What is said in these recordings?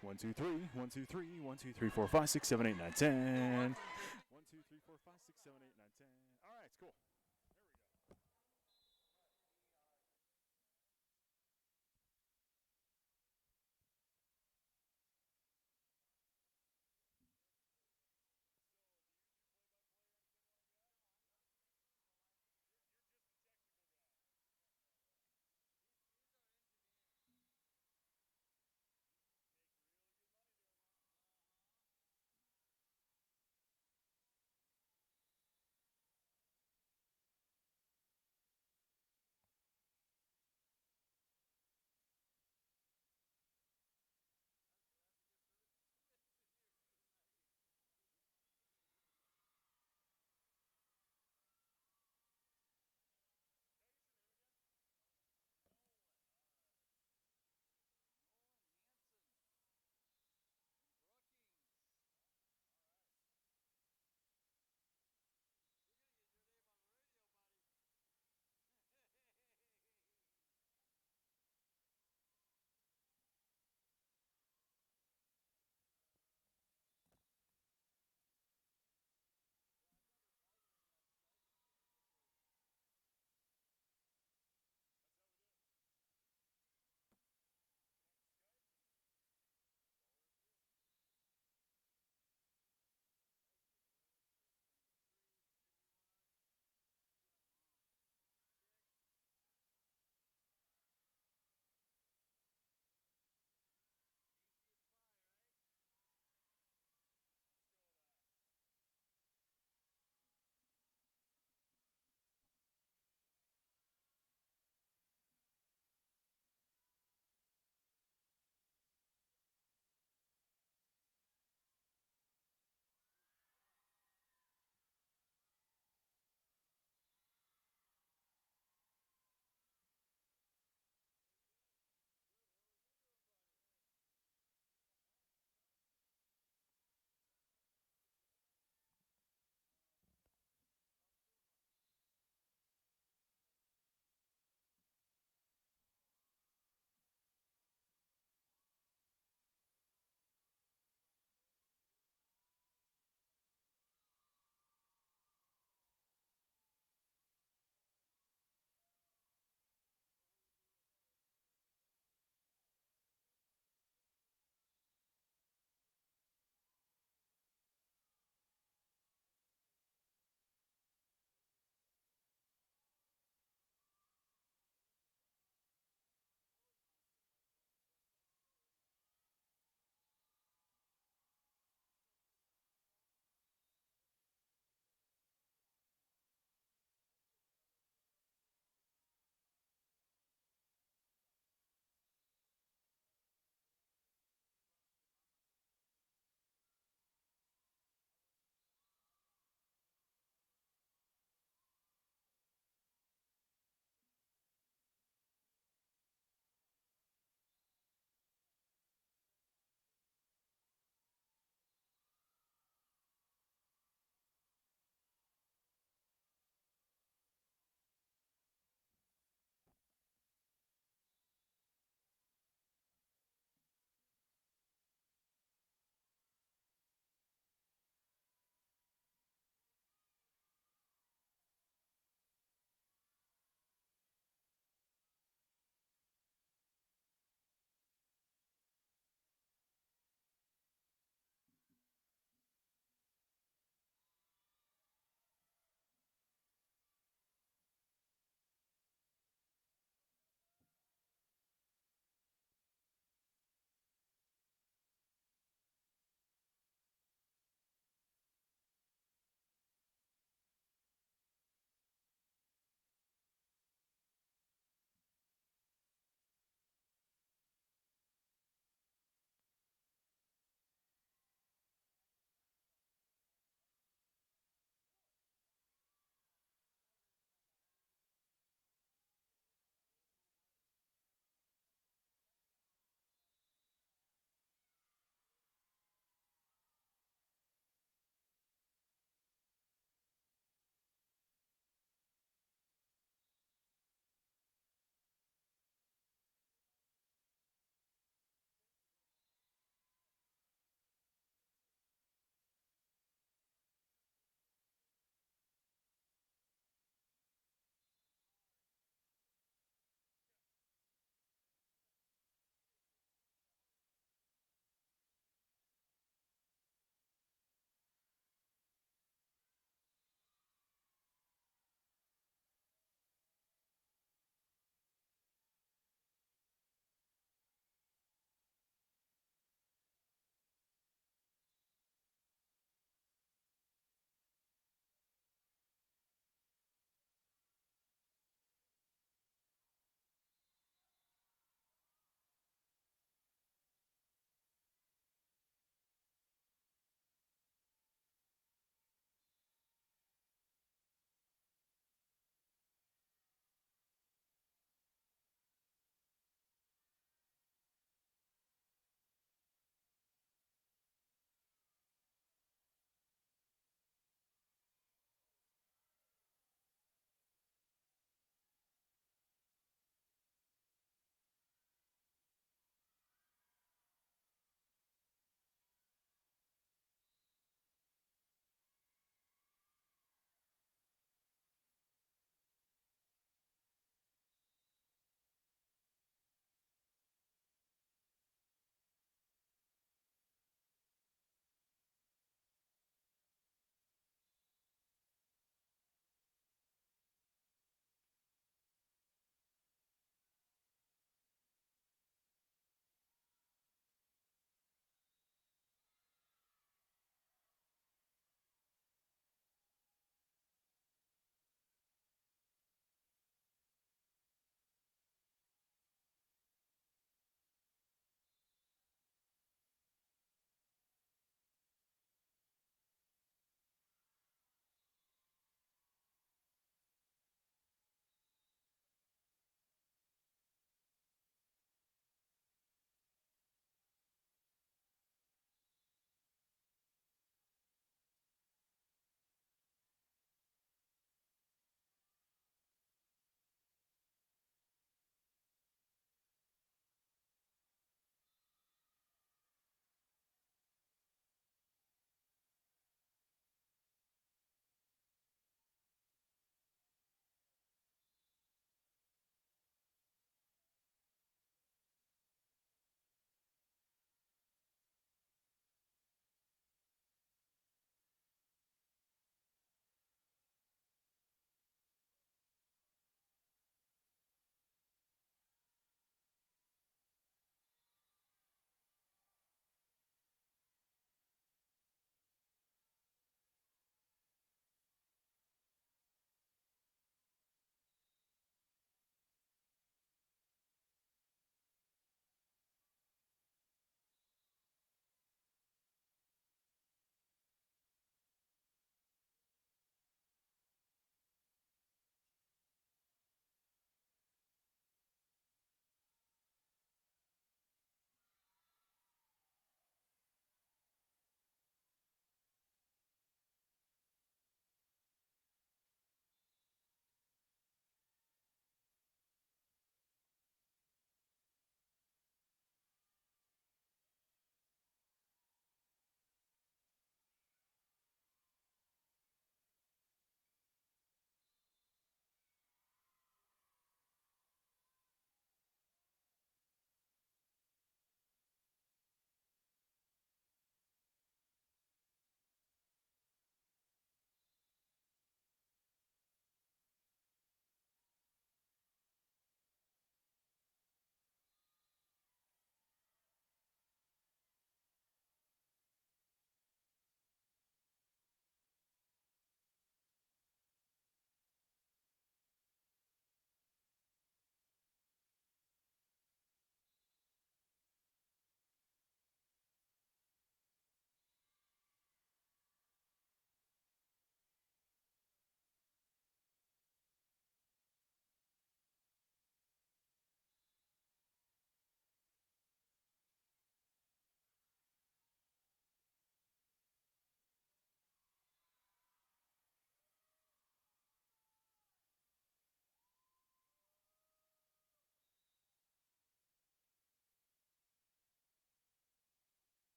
1, 2, 3, 1, 2, 3, 1, 2, 3, 4, 5, 6, 7, 8, 9, 10. 1, 2, 3, 4, 5, 6, 7, 8, 9, 10. All right, it's cool. There we go.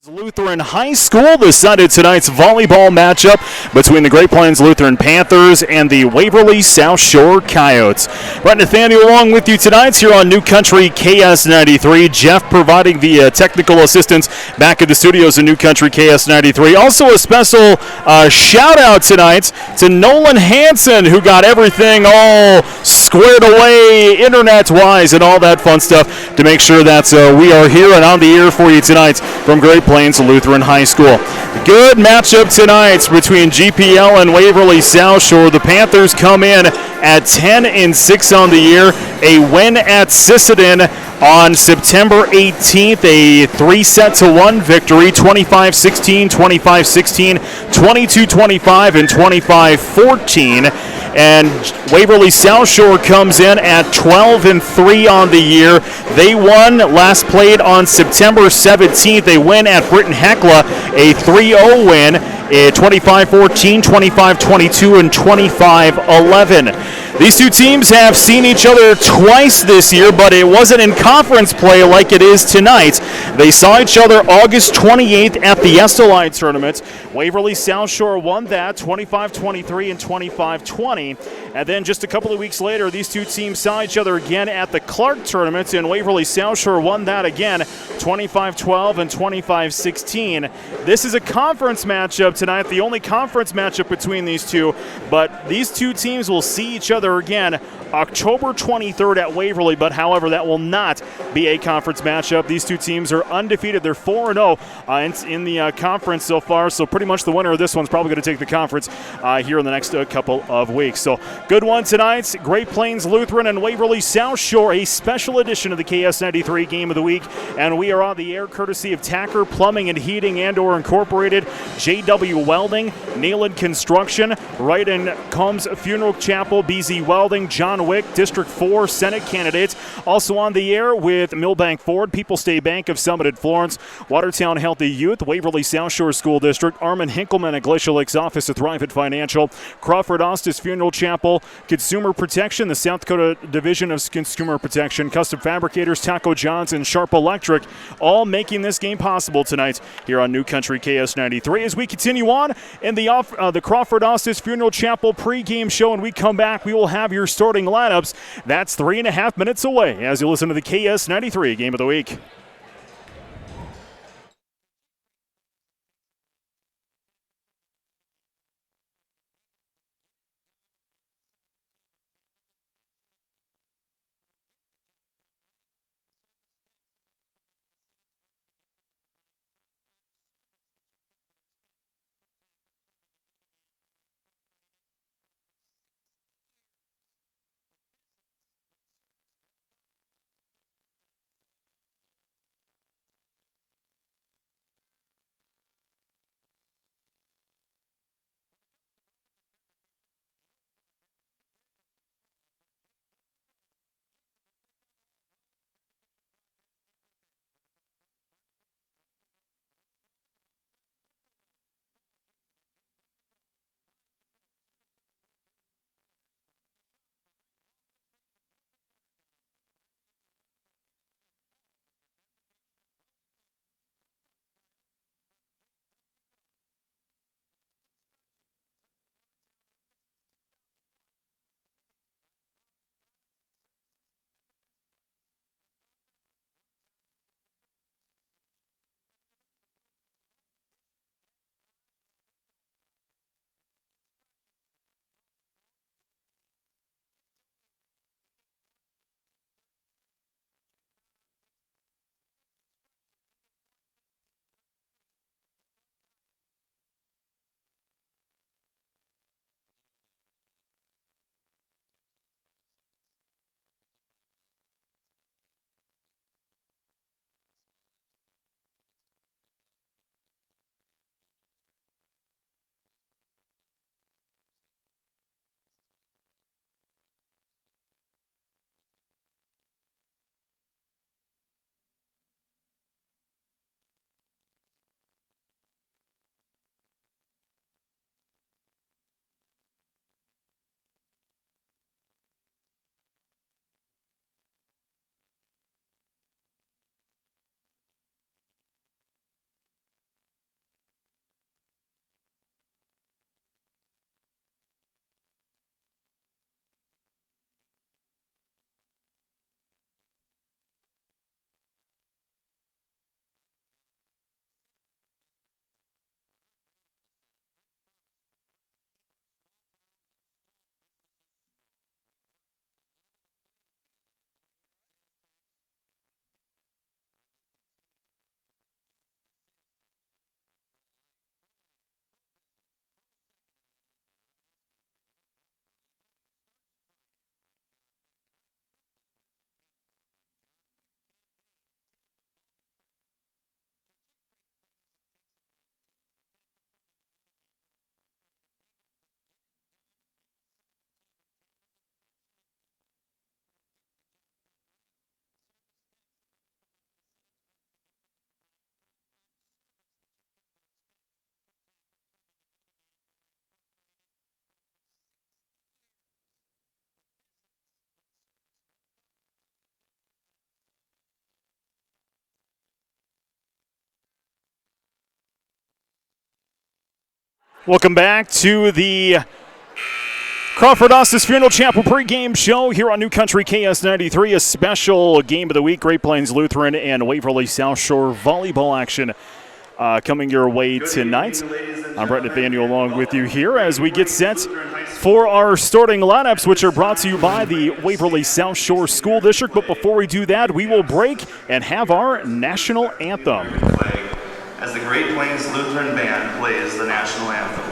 Lutheran High School decided tonight's volleyball matchup between the Great Plains Lutheran Panthers and the Waverly South Shore Coyotes. Brett Nathaniel along with you tonight here on New Country KS93. Jeff providing the technical assistance back at the studios in New Country KS93. Also a special shout out tonight to Nolan Hansen, who got everything all squared away internet-wise and all that fun stuff to make sure that we are here and on the air for you tonight from Great Plains Lutheran High School. Good matchup tonight between GPL and Waverly South Shore. The Panthers come in at 10-6 on the year. A win at Sisseton on September 18th, a 3-1 victory, 25-16, 25-16, 22-25, and 25-14. And Waverly South Shore comes in at 12-3 on the year. They won, last played on September 17th. They win at Britton Hecla, a 3-0 win, 25-14, 25-22, and 25-11. These two teams have seen each other twice this year, but it wasn't in conference play like it is tonight. They saw each other August 28th at the Estelide tournament. Waverly South Shore won that 25-23 and 25-20. And then just a couple of weeks later, these two teams saw each other again at the Clark tournament, and Waverly South Shore won that again 25-12 and 25-16. This is a conference matchup tonight, the only conference matchup between these two, but these two teams will see each other again October 23rd at Waverly, but however, that will not be a conference matchup. These two teams are undefeated. They're 4-0 in the conference so far, so pretty much the winner of this one's probably going to take the conference here in the next couple of weeks. So good one tonight. Great Plains Lutheran and Waverly South Shore, a special edition of the KS93 Game of the Week, and we are on the air courtesy of Tacker Plumbing and Heating and/or Incorporated, JW Welding, Neyland Construction, Wright and Combs Funeral Chapel, BZ Welding, John Wick, District 4 Senate candidates. Also on the air with Millbank Ford, People's State Bank of Summit and Florence, Watertown Healthy Youth, Waverly South Shore School District, Armin Hinkleman at Glacial Lakes Office of Thrivent Financial, Crawford Ostis Funeral Chapel, Consumer Protection, the South Dakota Division of Consumer Protection, Custom Fabricators, Taco John's, and Sharp Electric, all making this game possible tonight here on New Country KS93. As we continue on in the Crawford Ostis Funeral Chapel pregame show, and we come back, we will have your starting lineups. That's 3.5 minutes away as you listen to the KS93 Game of the Week. Welcome back to the Crawford Ostis Funeral Chapel pregame show here on New Country KS93, a special game of the week. Great Plains Lutheran and Waverly South Shore volleyball action coming your way tonight. I'm Brett Nathaniel along with you here as we get set for our starting lineups, which are brought to you by the Waverly South Shore School District. But before we do that, we will break and have our national anthem. As the Great Plains Lutheran Band plays the national anthem.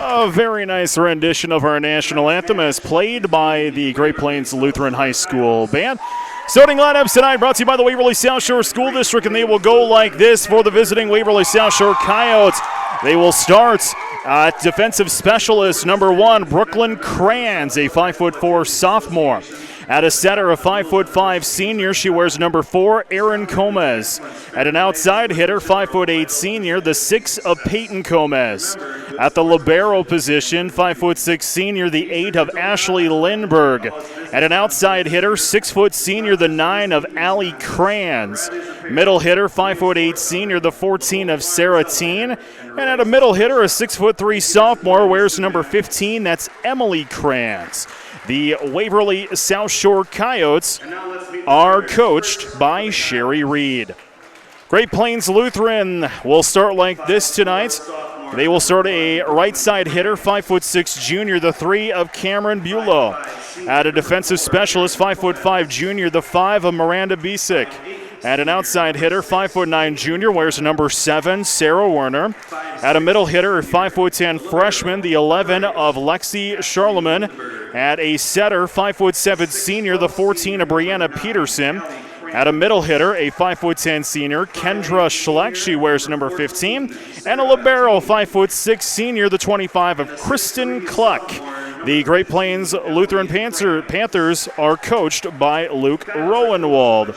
A very nice rendition of our national anthem as played by the Great Plains Lutheran High School Band. Starting lineups tonight brought to you by the Waverly South Shore School District, and they will go like this for the visiting Waverly South Shore Coyotes. They will start at defensive specialist number 1, Brooklyn Kranz, a 5'4" sophomore. At a setter, a 5'5" senior, she wears number 4, Erin Gomez. At an outside hitter, 5'8" senior, the 6 of Peyton Gomez. At the libero position, 5'6" senior, the 8 of Ashley Lindberg. At an outside hitter, 6 senior, the 9 of Allie Kranz. Middle hitter, 5'8" senior, the 14 of Sarah Teen. And at a middle hitter, a 6'3" sophomore, wears number 15, that's Emily Kranz. The Waverly South Shore Coyotes are coached by Sherry Reed. Great Plains Lutheran will start like this tonight. They will start a right side hitter, 5'6" junior, the 3 of Cameron Bulow. At a defensive specialist, 5'5" junior, the 5 of Miranda Bisick. At an outside hitter, 5'9" junior, wears number 7, Sarah Werner. At a middle hitter, 5'10" freshman, the 11 of Lexi Charlemagne. At a setter, 5'7" senior, the 14 of Brianna Peterson. At a middle hitter, a 5'10" senior, Kendra Schleck. She wears number 15. And a libero, 5'6" senior, the 25 of Kristen Cluck. The Great Plains Lutheran Panthers are coached by Luke Rowenwald.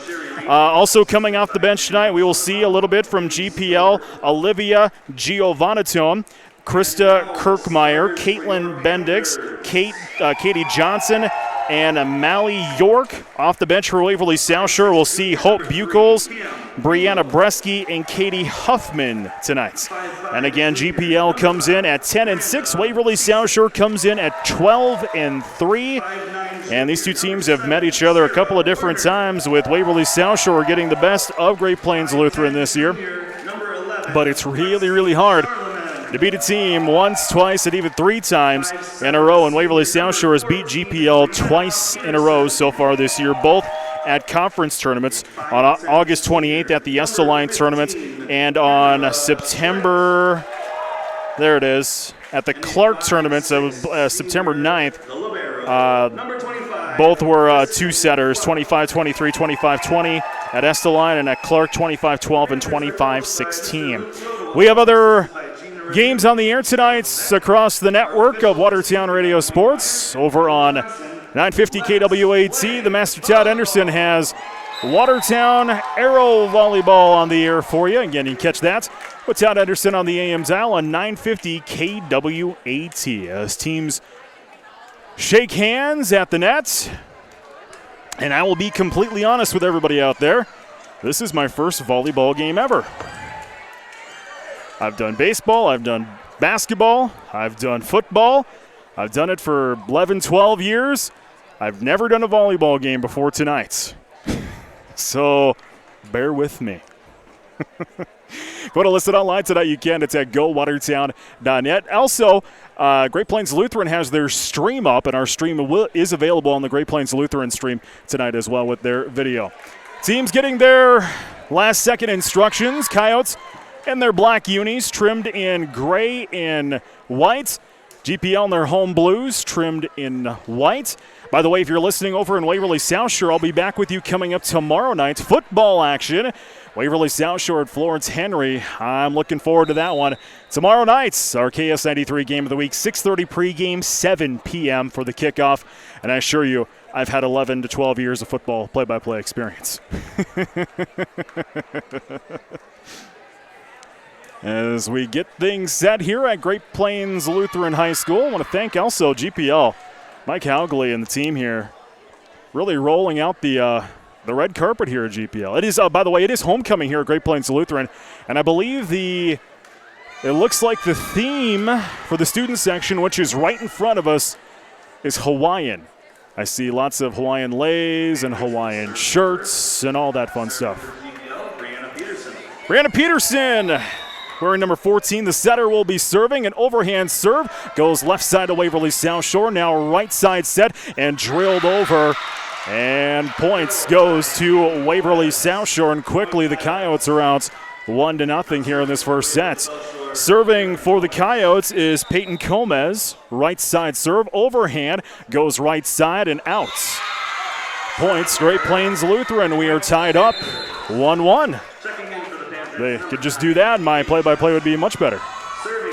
Also coming off the bench tonight, we will see a little bit from GPL, Olivia Giovannaton, Krista Kirkmeyer, Caitlin Bendix, Katie Johnson, and Mally York. Off the bench for Waverly South Shore, we'll see Hope Buchholz, Brianna Bresky, and Katie Huffman tonight. And again, GPL comes in at 10-6. Waverly South Shore comes in at 12-3. And these two teams have met each other a couple of different times, with Waverly South Shore getting the best of Great Plains Lutheran this year. But it's really, really hard to beat a team once, twice, and even 3 times in a row. And Waverly South Shore has beat GPL twice in a row so far this year, both at conference tournaments on August 28th at the Esteline tournament, and on September, there it is, at the Clark tournament, so September 9th. Both were two-setters, 25-23, 25-20 at Esteline, and at Clark, 25-12 and 25-16. We have other games on the air tonight across the network of Watertown Radio Sports. Over on 950 KWAT, the Master Todd Anderson has Watertown Aero Volleyball on the air for you. Again, you can catch that with Todd Anderson on the AM dial on 950 KWAT. As teams shake hands at the net. And I will be completely honest with everybody out there. This is my first volleyball game ever. I've done baseball, I've done basketball, I've done football. I've done it for 11, 12 years. I've never done a volleyball game before tonight. So bear with me. Go to listen online tonight. You can. It's at gowatertown.net. Also, Great Plains Lutheran has their stream up, and our stream is available on the Great Plains Lutheran stream tonight as well with their video. Teams getting their last-second instructions. Coyotes in their black unis, trimmed in gray and white. GPL in their home blues, trimmed in white. By the way, if you're listening over in Waverly South Shore, I'll be back with you coming up tomorrow night. Football action. Waverly South Shore at Florence Henry. I'm looking forward to that one. Tomorrow night's our KS93 game of the week, 6:30 pregame, 7 p.m. for the kickoff. And I assure you, I've had 11 to 12 years of football play-by-play experience. As we get things set here at Great Plains Lutheran High School, I want to thank also GPL, Mike Haugley and the team here, really rolling out the red carpet here at GPL. It is, by the way, it is homecoming here at Great Plains Lutheran, and I believe it looks like the theme for the student section, which is right in front of us, is Hawaiian. I see lots of Hawaiian leis and Hawaiian shirts and all that fun stuff. Brianna Peterson. Wearing number 14, the setter will be serving. An overhand serve goes left side to Waverly South Shore. Now right side set and drilled over. And points goes to Waverly South Shore. And quickly the Coyotes are out 1-0 here in this first set. Serving for the Coyotes is Peyton Gomez. Right side serve, overhand, goes right side and out. Points, Great Plains Lutheran. We are tied up 1-1. They could just do that, and my play-by-play would be much better.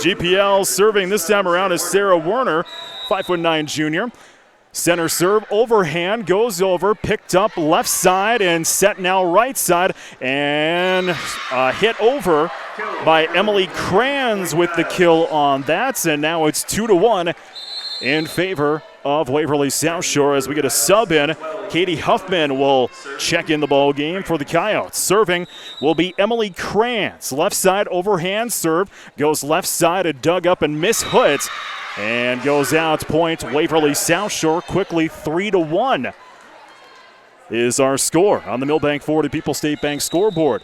GPL serving this time around is Sarah Werner, 5'9" junior. Center serve, overhand, goes over, picked up left side and set now right side, and hit over by Emily Kranz with the kill on that, and now it's 2-1 in favor of Waverly South Shore as we get a sub in. Katie Huffman will check in the ball game for the Coyotes. Serving will be Emily Kranz. Left side overhand serve, goes left side and dug up and mishit and goes out. Point Waverly South Shore quickly. 3-1 is our score on the Millbank Ford and People State Bank scoreboard.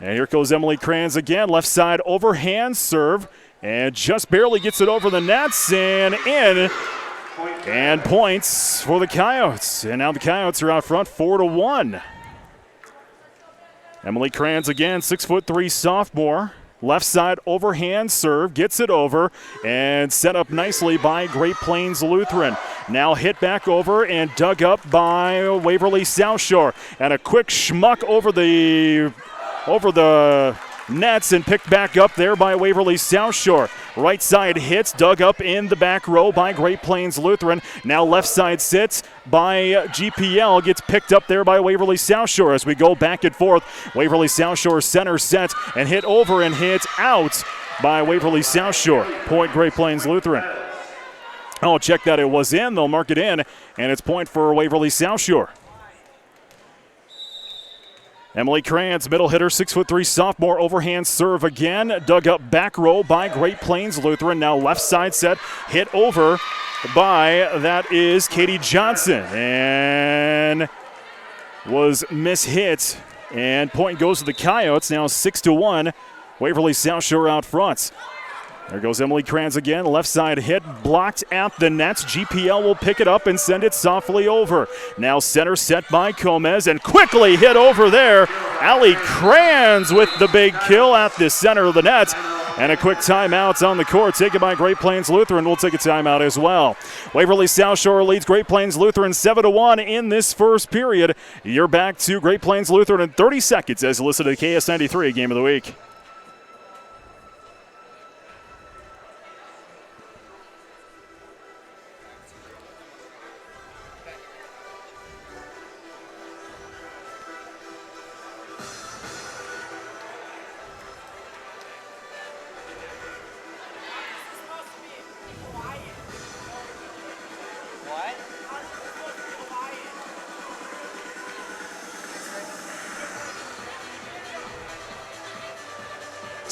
And here goes Emily Kranz again. Left side overhand serve and just barely gets it over the nets and in. And points for the Coyotes. And now the Coyotes are out front 4-1. Emily Kranz again, 6'3" sophomore. Left side overhand serve, gets it over, and set up nicely by Great Plains Lutheran. Now hit back over and dug up by Waverly South Shore. And a quick schmuck over the nets and picked back up there by Waverly South Shore. Right side hits, dug up in the back row by Great Plains Lutheran. Now left side sits by GPL, gets picked up there by Waverly South Shore as we go back and forth. Waverly South Shore center set and hit over and hit out by Waverly South Shore. Point Great Plains Lutheran. Oh, check that, it was in, they'll mark it in, and it's point for Waverly South Shore. Emily Kranz, middle hitter, 6'3" sophomore, overhand serve again. Dug up back row by Great Plains Lutheran. Now left side set, hit over by, that is Katie Johnson. And was mishit. And point goes to the Coyotes, now 6-1. Waverly South Shore out front. There goes Emily Kranz again. Left side hit, blocked at the nets. GPL will pick it up and send it softly over. Now center set by Gomez and quickly hit over there. Allie Kranz with the big kill at the center of the net. And a quick timeout on the court taken by Great Plains Lutheran. We'll take a timeout as well. Waverly South Shore leads Great Plains Lutheran 7-1 in this first period. You're back to Great Plains Lutheran in 30 seconds as you listen to the KS93 Game of the Week.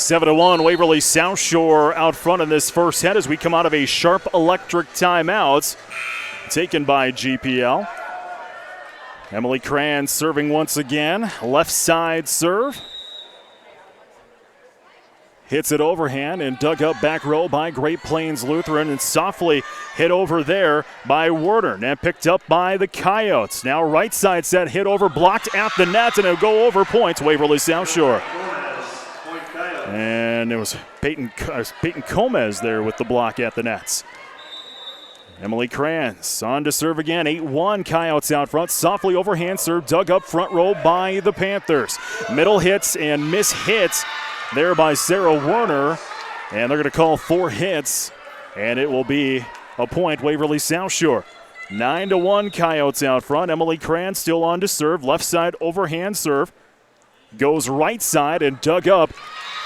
7-1, Waverly South Shore out front in this first set as we come out of a sharp electric timeout taken by GPL. Emily Cran serving once again. Left side serve. Hits it overhand and dug up back row by Great Plains Lutheran and softly hit over there by Werner. And picked up by the Coyotes. Now right side set hit over, blocked at the net, and it'll go over points Waverly South Shore. And it was Peyton Comez there with the block at the nets. Emily Kranz on to serve again. 8-1, Coyotes out front. Softly overhand serve, dug up front row by the Panthers. Middle hits and miss hits there by Sarah Werner. And they're going to call 4 hits, and it will be a point Waverly South Shore. 9-1, Coyotes out front. Emily Kranz still on to serve. Left side overhand serve. Goes right side and dug up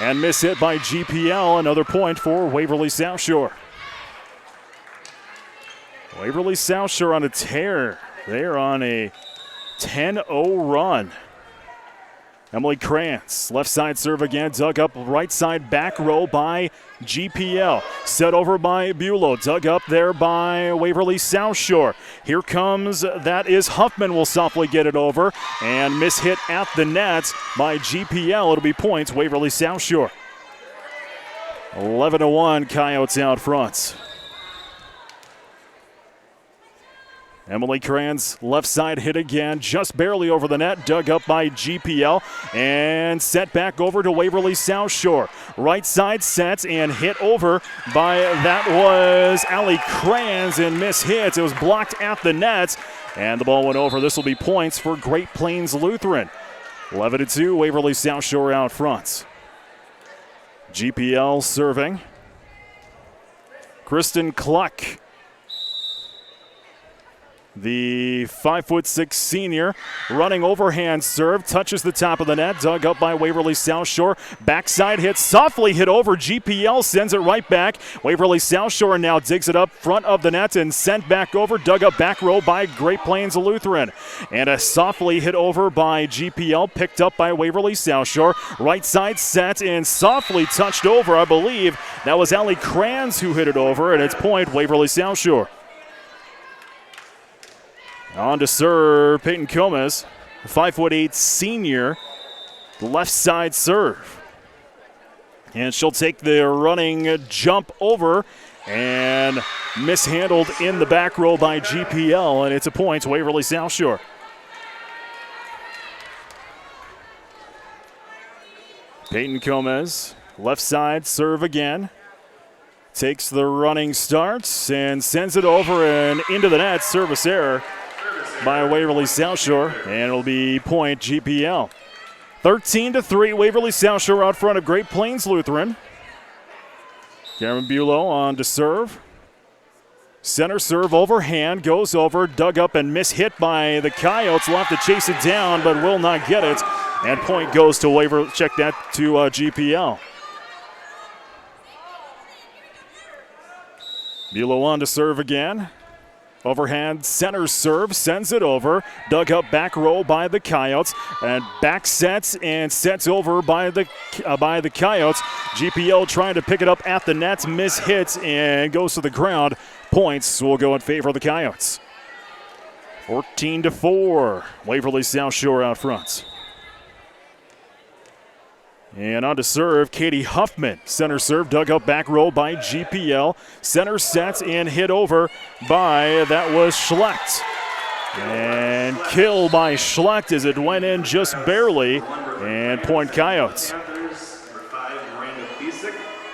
and miss hit by GPL. Another point for Waverly South Shore. Waverly South Shore on a tear. They're on a 10-0 run. Emily Krantz, left side serve again, dug up right side back row by GPL. Set over by Bulow, dug up there by Waverly South Shore. Here comes, that is Huffman will softly get it over and miss hit at the net by GPL. It'll be points, Waverly South Shore. 11-1, Coyotes out front. Emily Kranz, left side hit again, just barely over the net, dug up by GPL, and set back over to Waverly South Shore. Right side sets and hit over by, that was Allie Kranz, and miss hits. It was blocked at the net, and the ball went over. This will be points for Great Plains Lutheran. 11-2, Waverly South Shore out front. GPL serving. Kristen Cluck, the 5'6" senior, running overhand serve, touches the top of the net, dug up by Waverly South Shore. Backside hit, softly hit over. GPL sends it right back. Waverly South Shore now digs it up front of the net and sent back over, dug up back row by Great Plains Lutheran. And a softly hit over by GPL, picked up by Waverly South Shore. Right side set and softly touched over. I believe that was Allie Kranz who hit it over, and it's point Waverly South Shore. On to serve, Peyton Comas, 5'8" senior, left side serve. And she'll take the running jump over and mishandled in the back row by GPL, and it's a point, Waverly South Shore. Peyton Comas, left side serve again. Takes the running starts and sends it over and into the net. Service error by Waverly South Shore, and it'll be point GPL. 13-3, Waverly South Shore out front of Great Plains Lutheran. Karen Bulow on to serve. Center serve overhand, goes over, dug up and mishit by the Coyotes. Will have to chase it down, but will not get it. And point goes to Waverly, check that to GPL. Bulow on to serve again. Overhand center serve, sends it over, dug up back row by the Coyotes, and back sets and sets over by the Coyotes. GPL trying to pick it up at the net, miss hits and goes to the ground. Points will go in favor of the Coyotes. 14-4, Waverly South Shore out front. And on to serve, Katie Huffman. Center serve, dug up back row by GPL. Center sets and hit over by, that was Schlecht. And kill by Schlecht as it went in just barely. And point Coyotes.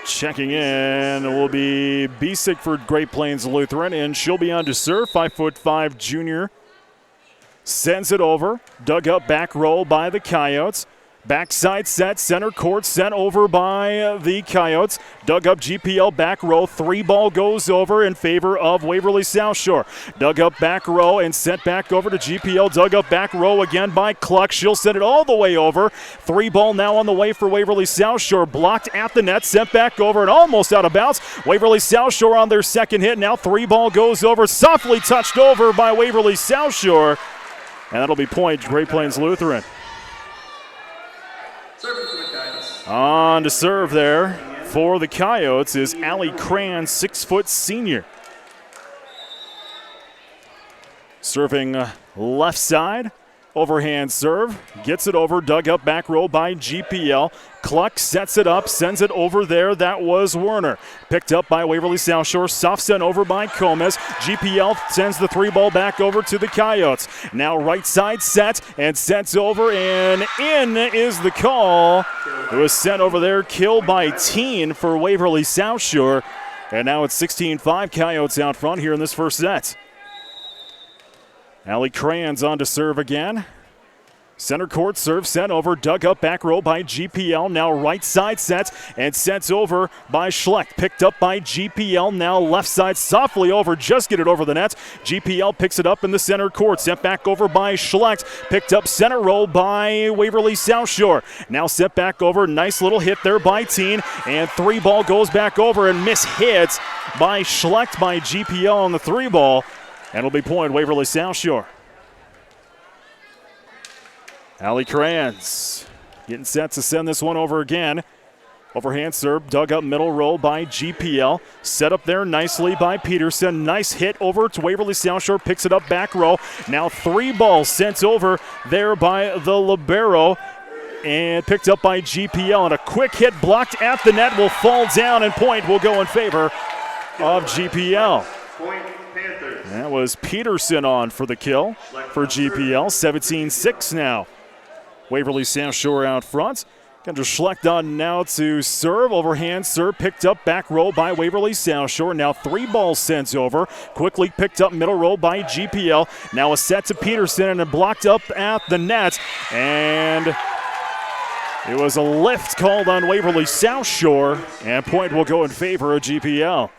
Checking in will be Bisick for Great Plains Lutheran, and she'll be on to serve, 5'5" junior. Sends it over, dug up back row by the Coyotes. Backside set, center court, sent over by the Coyotes. Dug up GPL back row. 3-ball goes over in favor of Waverly South Shore. Dug up back row and sent back over to GPL. Dug up back row again by Cluck. She'll send it all the way over. 3-ball now on the way for Waverly South Shore. Blocked at the net, sent back over and almost out of bounds. Waverly South Shore on their second hit. Now 3-ball goes over, softly touched over by Waverly South Shore. And that'll be point Great Plains Lutheran. Serving for the Coyotes, On to serve there for the Coyotes is Allie Cran, 6-foot senior. Serving left side, overhand serve, gets it over, dug up back row by GPL. Cluck sets it up, sends it over there. That was Werner. Picked up by Waverly South Shore, soft sent over by Comas. GPL sends the 3-ball back over to the Coyotes. Now right side set and sets over, and in is the call. It was sent over there, killed by Teen for Waverly South Shore. And now it's 16-5 Coyotes out front here in this first set. Allie Cran's on to serve again. Center court serve sent over, dug up back row by GPL. Now right side sets and sets over by Schlecht. Picked up by GPL. Now left side softly over, just get it over the net. GPL picks it up in the center court. Sent back over by Schlecht. Picked up center row by Waverly South Shore. Now sent back over, nice little hit there by Teen. And 3-ball goes back over and mishits by Schlecht by GPL on the 3-ball. And it'll be point Waverly South Shore. Allie Crans getting set to send this one over again. Overhand serve, dug up middle row by GPL. Set up there nicely by Peterson. Nice hit over to Waverly South Shore. Picks it up back row. Now 3-ball sent over there by the libero. And picked up by GPL. And a quick hit blocked at the net will fall down, and point will go in favor of GPL. Point Panthers. That was Peterson on for the kill for GPL. 17-6 now. Waverly South Shore out front. Kendra Schlecht on now to serve. Overhand serve picked up back row by Waverly South Shore. Now 3-ball sent over. Quickly picked up middle row by GPL. Now a set to Peterson and blocked up at the net. And it was a lift called on Waverly South Shore. And point will go in favor of GPL.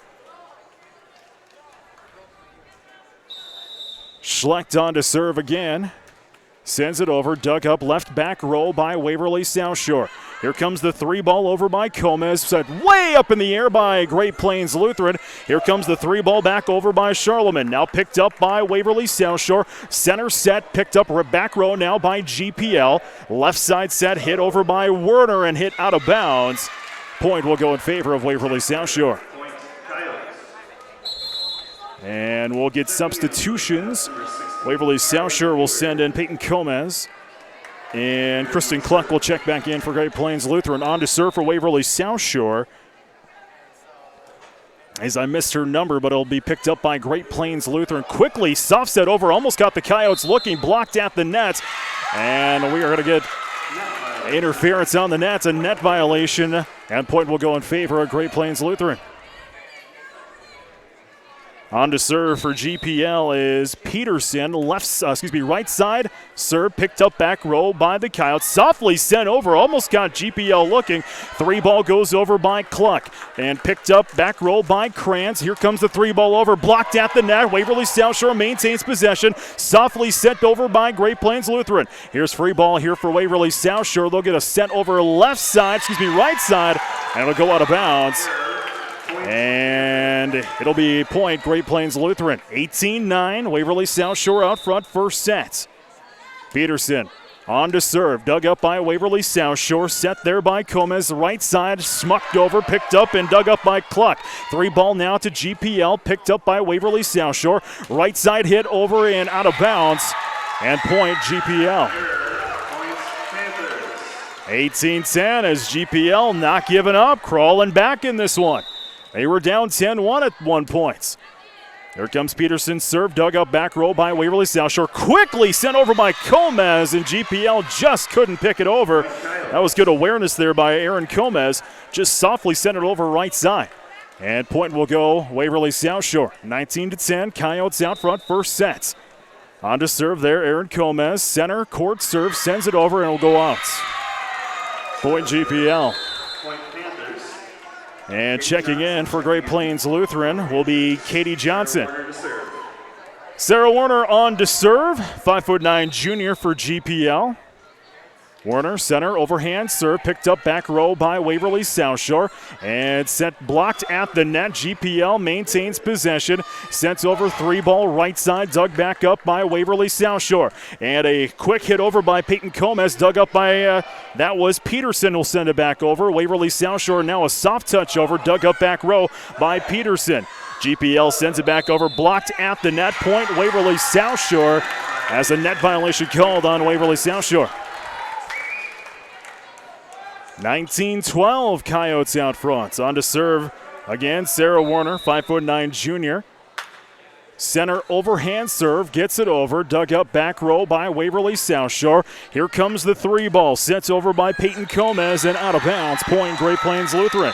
Schlecht on to serve again. Sends it over, dug up left back row by Waverly South Shore. Here comes the 3-ball over by Comas, set way up in the air by Great Plains Lutheran. Here comes the 3-ball back over by Charlemagne, now picked up by Waverly South Shore. Center set, picked up back row now by GPL. Left side set, hit over by Werner and hit out of bounds. Point will go in favor of Waverly South Shore. And we'll get substitutions. Waverly South Shore will send in Peyton Comas. And Kristen Cluck will check back in for Great Plains Lutheran. On to serve for Waverly South Shore. As I missed her number, but it'll be picked up by Great Plains Lutheran. Quickly, soft set over, almost got the Coyotes looking, blocked at the net. And we are going to get interference on the net, a net violation. And point will go in favor of Great Plains Lutheran. On to serve for GPL is Peterson. Right side serve picked up back row by the Coyotes. Softly sent over, almost got GPL looking. 3-ball goes over by Cluck and picked up back row by Krantz. Here comes the 3-ball over, blocked at the net. Waverly South Shore maintains possession. Softly sent over by Great Plains Lutheran. Here's free ball here for Waverly South Shore. They'll get a sent over right side, and it'll go out of bounds. And it'll be point Great Plains Lutheran. 18-9, Waverly South Shore out front, first set. Peterson on to serve, dug up by Waverly South Shore, set there by Comas, right side, smucked over, picked up and dug up by Cluck. 3-ball now to GPL, picked up by Waverly South Shore. Right side hit over and out of bounds, and point GPL. 18-10 as GPL not giving up, crawling back in this one. They were down 10-1 at one point. Here comes Peterson's serve, dug up back row by Waverly South Shore. Quickly sent over by Comas, and GPL just couldn't pick it over. That was good awareness there by Aaron Comas. Just softly sent it over right side. And point will go Waverly South Shore. 19-10, Coyotes out front, first set. On to serve there, Aaron Comas. Center court serve, sends it over, and it'll go out. Point GPL. And checking in for Great Plains Lutheran will be Katie Johnson. Sarah Werner on to serve, 5'9" junior for GPL. Werner, center, overhand serve, picked up back row by Waverly South Shore, and set blocked at the net. GPL maintains possession, sent over 3-ball right side, dug back up by Waverly South Shore. And a quick hit over by Peyton Comas, dug up by, that was Peterson will send it back over. Waverly South Shore now a soft touch over, dug up back row by Peterson. GPL sends it back over, blocked at the net point. Waverly South Shore has a net violation called on Waverly South Shore. 19-12, Coyotes out front. On to serve again, Sarah Werner, 5'9" junior. Center overhand serve, gets it over, dug up back row by Waverly South Shore. Here comes the 3-ball, sets over by Peyton Comas and out of bounds. Point Great Plains Lutheran.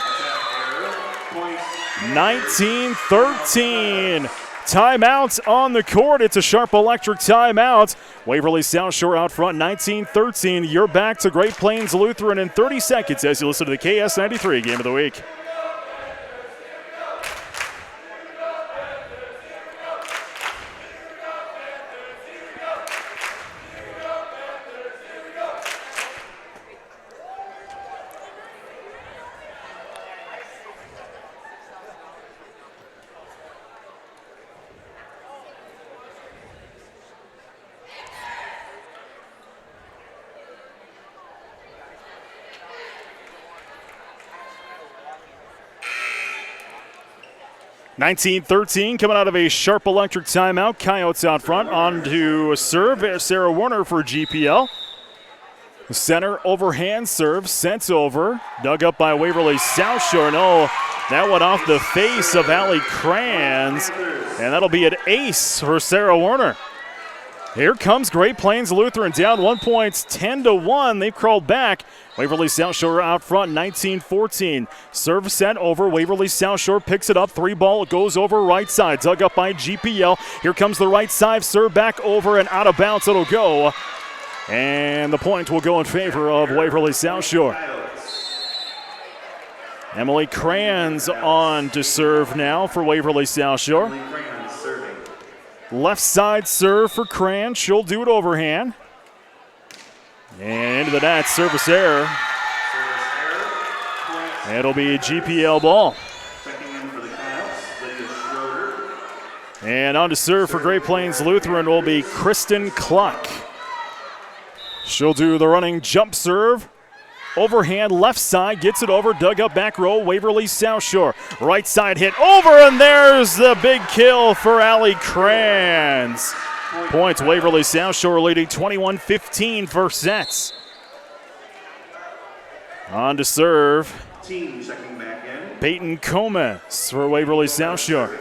19-13. Timeout on the court. It's a Sharp Electric timeout. Waverly South Shore out front, 19-13. You're back to Great Plains Lutheran in 30 seconds as you listen to the KS93 Game of the Week. (19-13) coming out of a Sharp Electric timeout. Coyotes out front. On to serve. Sarah Werner for GPL. Center overhand serve. Sent over. Dug up by Waverly South Shore. No, that went off the face of Allie Kranz. And that'll be an ace for Sarah Werner. Here comes Great Plains Lutheran down 1 point, 10-1. They've crawled back. Waverly South Shore out front, 19-14. Serve sent over. Waverly South Shore picks it up. 3-ball goes over right side. Dug up by GPL. Here comes the right side. Serve back over and out of bounds. It'll go. And the point will go in favor of Waverly South Shore. Emily Kranz on to serve now for Waverly South Shore. Left side serve for Kranz. She'll do it overhand. And into the net, service error. It'll be a GPL ball. And on to serve for Great Plains Lutheran will be Kristen Cluck. She'll do the running jump serve. Overhand left side, gets it over, dug up back row, Waverly South Shore. Right side hit over, and there's the big kill for Allie Kranz. Points, Waverly South Shore leading 21-15 first sets. On to serve, Peyton Comas for Waverly South Shore.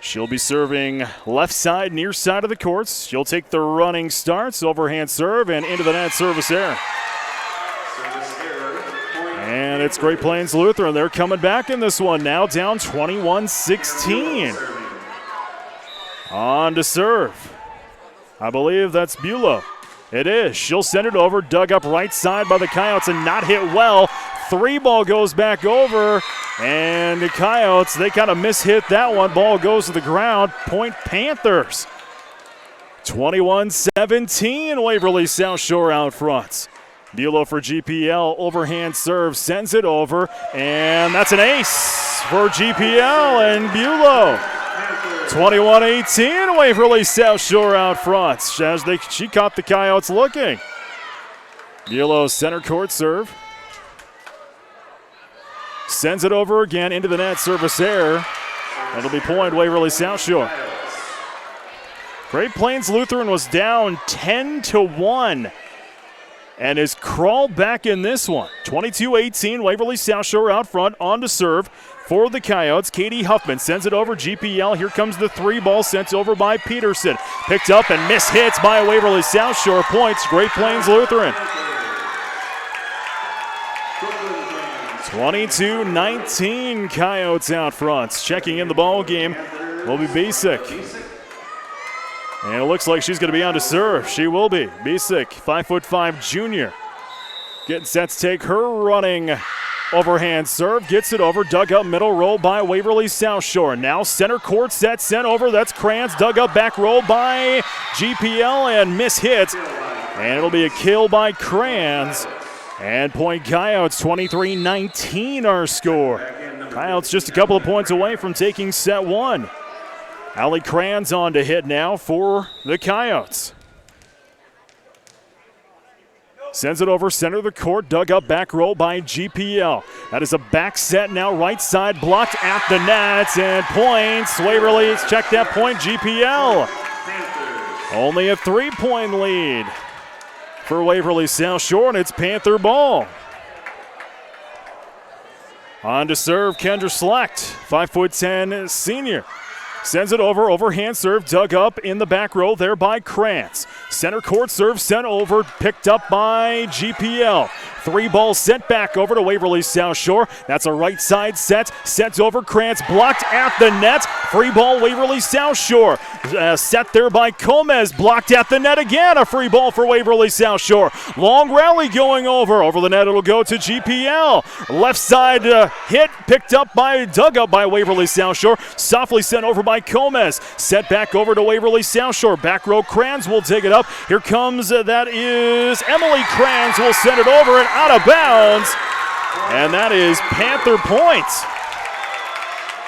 She'll be serving left side, near side of the courts. She'll take the running starts, overhand serve, and into the net, service error. And it's Great Plains Lutheran. They're coming back in this one now, down 21-16. On to serve. I believe that's Bulow. It is. She'll send it over, dug up right side by the Coyotes and not hit well. 3-ball goes back over, and the Coyotes, they kind of mishit that one. Ball goes to the ground. Point Panthers. 21-17, Waverly South Shore out front. Bulow for GPL, overhand serve, sends it over, and that's an ace for GPL and Bulow. 21-18, Waverly South Shore out front. She caught the Coyotes looking. Bulow center court serve. Sends it over again into the net, service error. That'll be point Waverly South Shore. Great Plains Lutheran was down 10-1 and has crawled back in this one. 22-18, Waverly South Shore out front, on to serve for the Coyotes. Katie Huffman sends it over GPL. Here comes the 3-ball sent over by Peterson. Picked up and mishits by Waverly South Shore. Points, Great Plains Lutheran. 22-19, Coyotes out front. Checking in the ball game will be Basic. And it looks like she's going to be on to serve. She will be. Basic, 5'5" junior. Getting set to take her running overhand serve. Gets it over. Dug up middle row by Waverly South Shore. Now center court set sent over. That's Kranz. Dug up back row by GPL and mishit. And it'll be a kill by Kranz. And point Coyotes, 23-19 our score. Coyotes just a couple of points away from taking set one. Allie Kranz on to hit now for the Coyotes. Sends it over center of the court, dug up back row by GPL. That is a back set now, right side blocked at the net, and points. Waverly's checked that point, GPL. Only a 3-point lead for Waverly South Shore, and it's Panther ball. On to serve, Kendra Slecht, 5'10" senior. Sends it over, overhand serve, dug up in the back row there by Krantz. Center court serve sent over, picked up by GPL. 3-ball sent back over to Waverly South Shore. That's a right side set, sent over Krantz, blocked at the net. Free ball Waverly South Shore. Set there by Gomez, blocked at the net again. A free ball for Waverly South Shore. Long rally going over the net. It'll go to GPL. Left side hit, picked up by, dug up by Waverly South Shore. Softly sent over by Gomez. Set back over to Waverly South Shore. Back row Kranz will take it up. Here comes, that is Emily Kranz will send it over and out of bounds. And that is Panther point.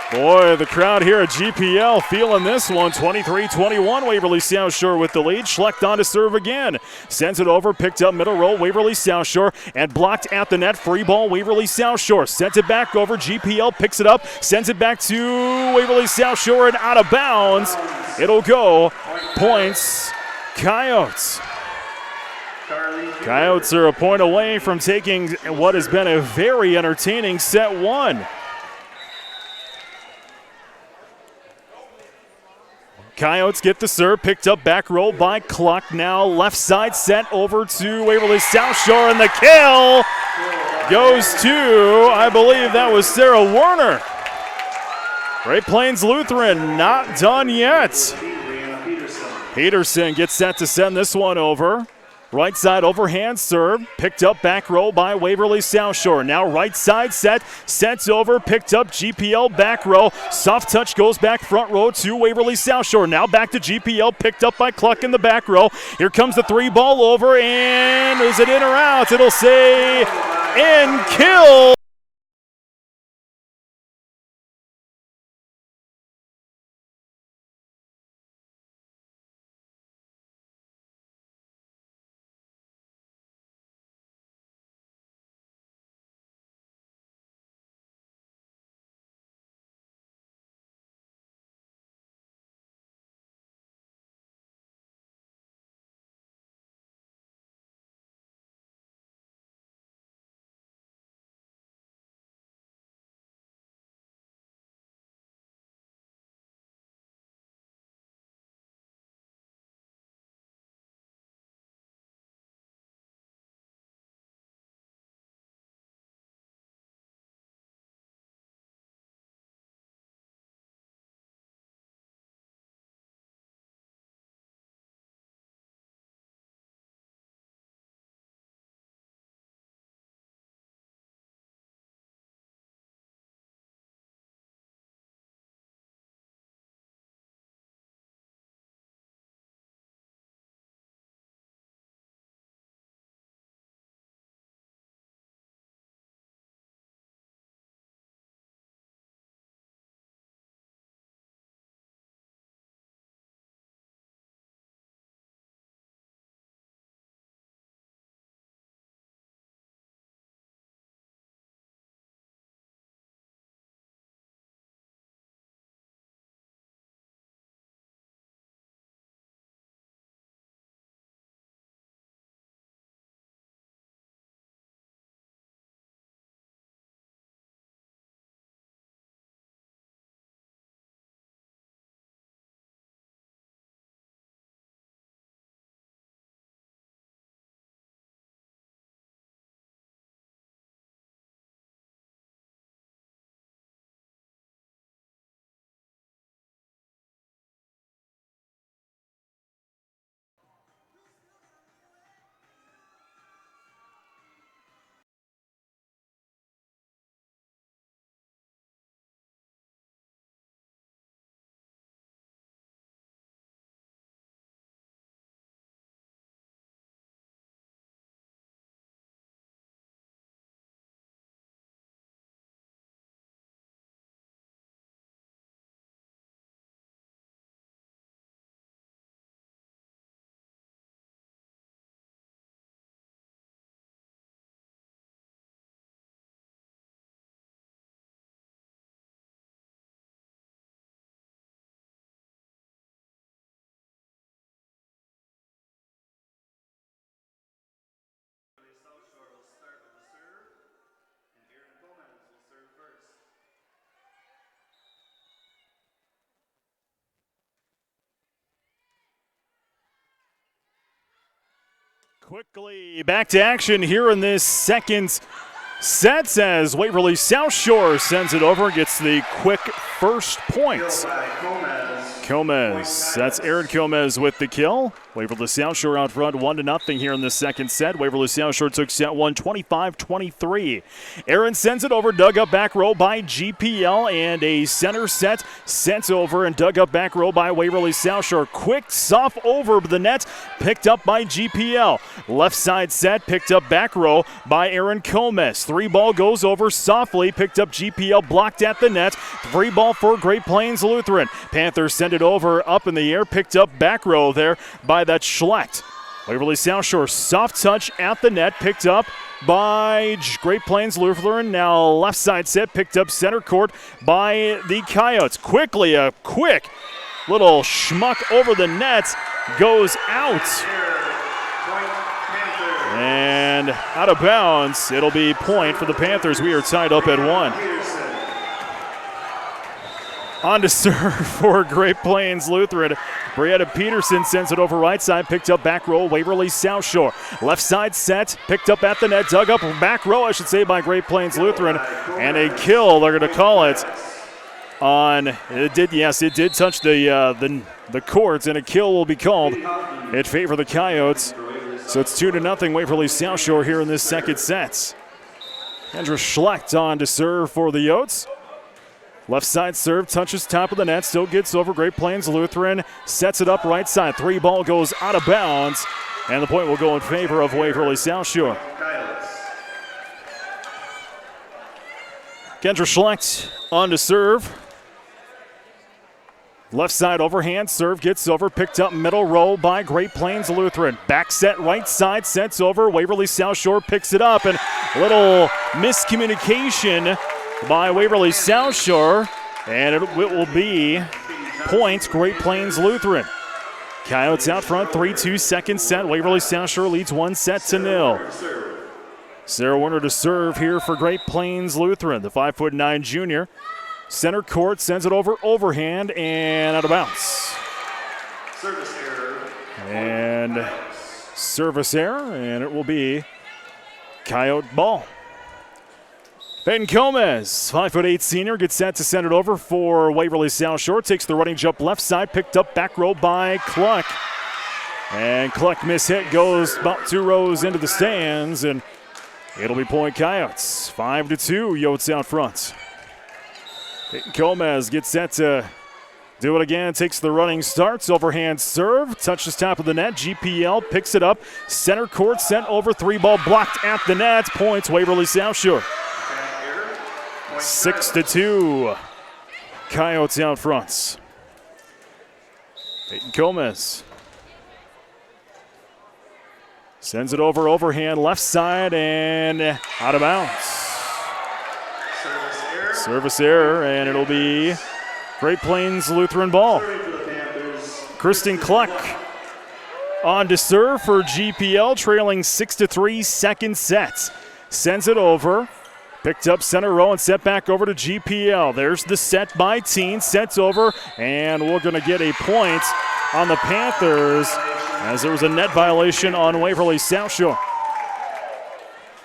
Boy, the crowd here at GPL feeling this one. 23-21, Waverly South Shore with the lead. Schlecht on to serve again. Sends it over, picked up middle row, Waverly South Shore, and blocked at the net. Free ball, Waverly South Shore. Sent it back over, GPL picks it up, sends it back to Waverly South Shore and out of bounds. It'll go. Points, Coyotes. Coyotes are a point away from taking what has been a very entertaining set one. Coyotes get the serve, picked up back row by Cluck. Now left side sent over to Waverly South Shore, and the kill goes to, I believe that was Sarah Werner. Great Plains Lutheran not done yet. Peterson gets set to send this one over. Right side overhand serve, picked up back row by Waverly South Shore. Now right side set, sent over, picked up GPL back row. Soft touch goes back front row to Waverly South Shore. Now back to GPL, picked up by Cluck in the back row. Here comes the 3-ball over, and is it in or out? It'll say in, kill. Quickly back to action here in this second set as Waverly South Shore sends it over, gets the quick first point. Gomez, that's Aaron Gomez with the kill. Waverly South Shore out front 1-0 here in the second set. Waverly South Shore took set one 25-23. Aaron sends it over, dug up back row by GPL, and a center set sent over and dug up back row by Waverly South Shore. Quick soft over the net, picked up by GPL. Left side set picked up back row by Aaron Gomez. Three ball goes over softly, picked up GPL, blocked at the net. Free ball for Great Plains Lutheran. Panthers send it over up in the air, picked up back row there by that Schlecht. Waverly South Shore soft touch at the net, picked up by Great Plains Lutheran. Now left side set, picked up center court by the Coyotes. Quickly, a quick little schmuck over the net goes out. And out of bounds, it'll be point for the Panthers. We are tied up at 1. On to serve for Great Plains Lutheran. Brietta Peterson sends it over right side, picked up back row, Waverly South Shore. Left side set, picked up at the net, dug up back row, I should say, by Great Plains Lutheran. And a kill, they're going to call it on, it did touch the courts, and a kill will be called in favor of the Coyotes. So it's 2-0 Waverly South Shore here in this second set. Kendra Schlecht on to serve for the Yotes. Left side serve, touches top of the net, still gets over Great Plains Lutheran, sets it up right side. Three ball goes out of bounds, and the point will go in favor of Waverly South Shore. Kendra Schlecht on to serve. Left side overhand serve gets over, picked up middle row by Great Plains Lutheran. Back set right side, sets over, Waverly South Shore picks it up, and a little miscommunication by Waverly South Shore, and it will be points Great Plains Lutheran. Coyotes out front, 3-2 second set. Waverly South Shore leads 1-0. Sarah Werner to serve here for Great Plains Lutheran. The 5'9" junior. Center court sends it over overhand and out of bounds. Service error. And service error, and it will be Coyote ball. Peyton Gomez, 5'8" senior, gets set to send it over for Waverly South Shore. Takes the running jump left side, picked up back row by Cluck. And Cluck mishit, goes about 2 rows into the stands, and it'll be point Coyotes. 5-2, Yotes out front. Peyton Gomez gets set to do it again, takes the running starts, overhand serve, touches top of the net, GPL picks it up, center court sent over, three ball blocked at the net, points Waverly South Shore. 6-2, Coyotes out front. Peyton Gomez sends it over, overhand left side, and out of bounds. Service error, and it'll be Great Plains Lutheran ball. Kristen Cluck on to serve for GPL, trailing 6-3 second set. Sends it over. Picked up center row and set back over to GPL. There's the set by Teen. Sets over, and we're going to get a point on the Panthers as there was a net violation on Waverly South Shore.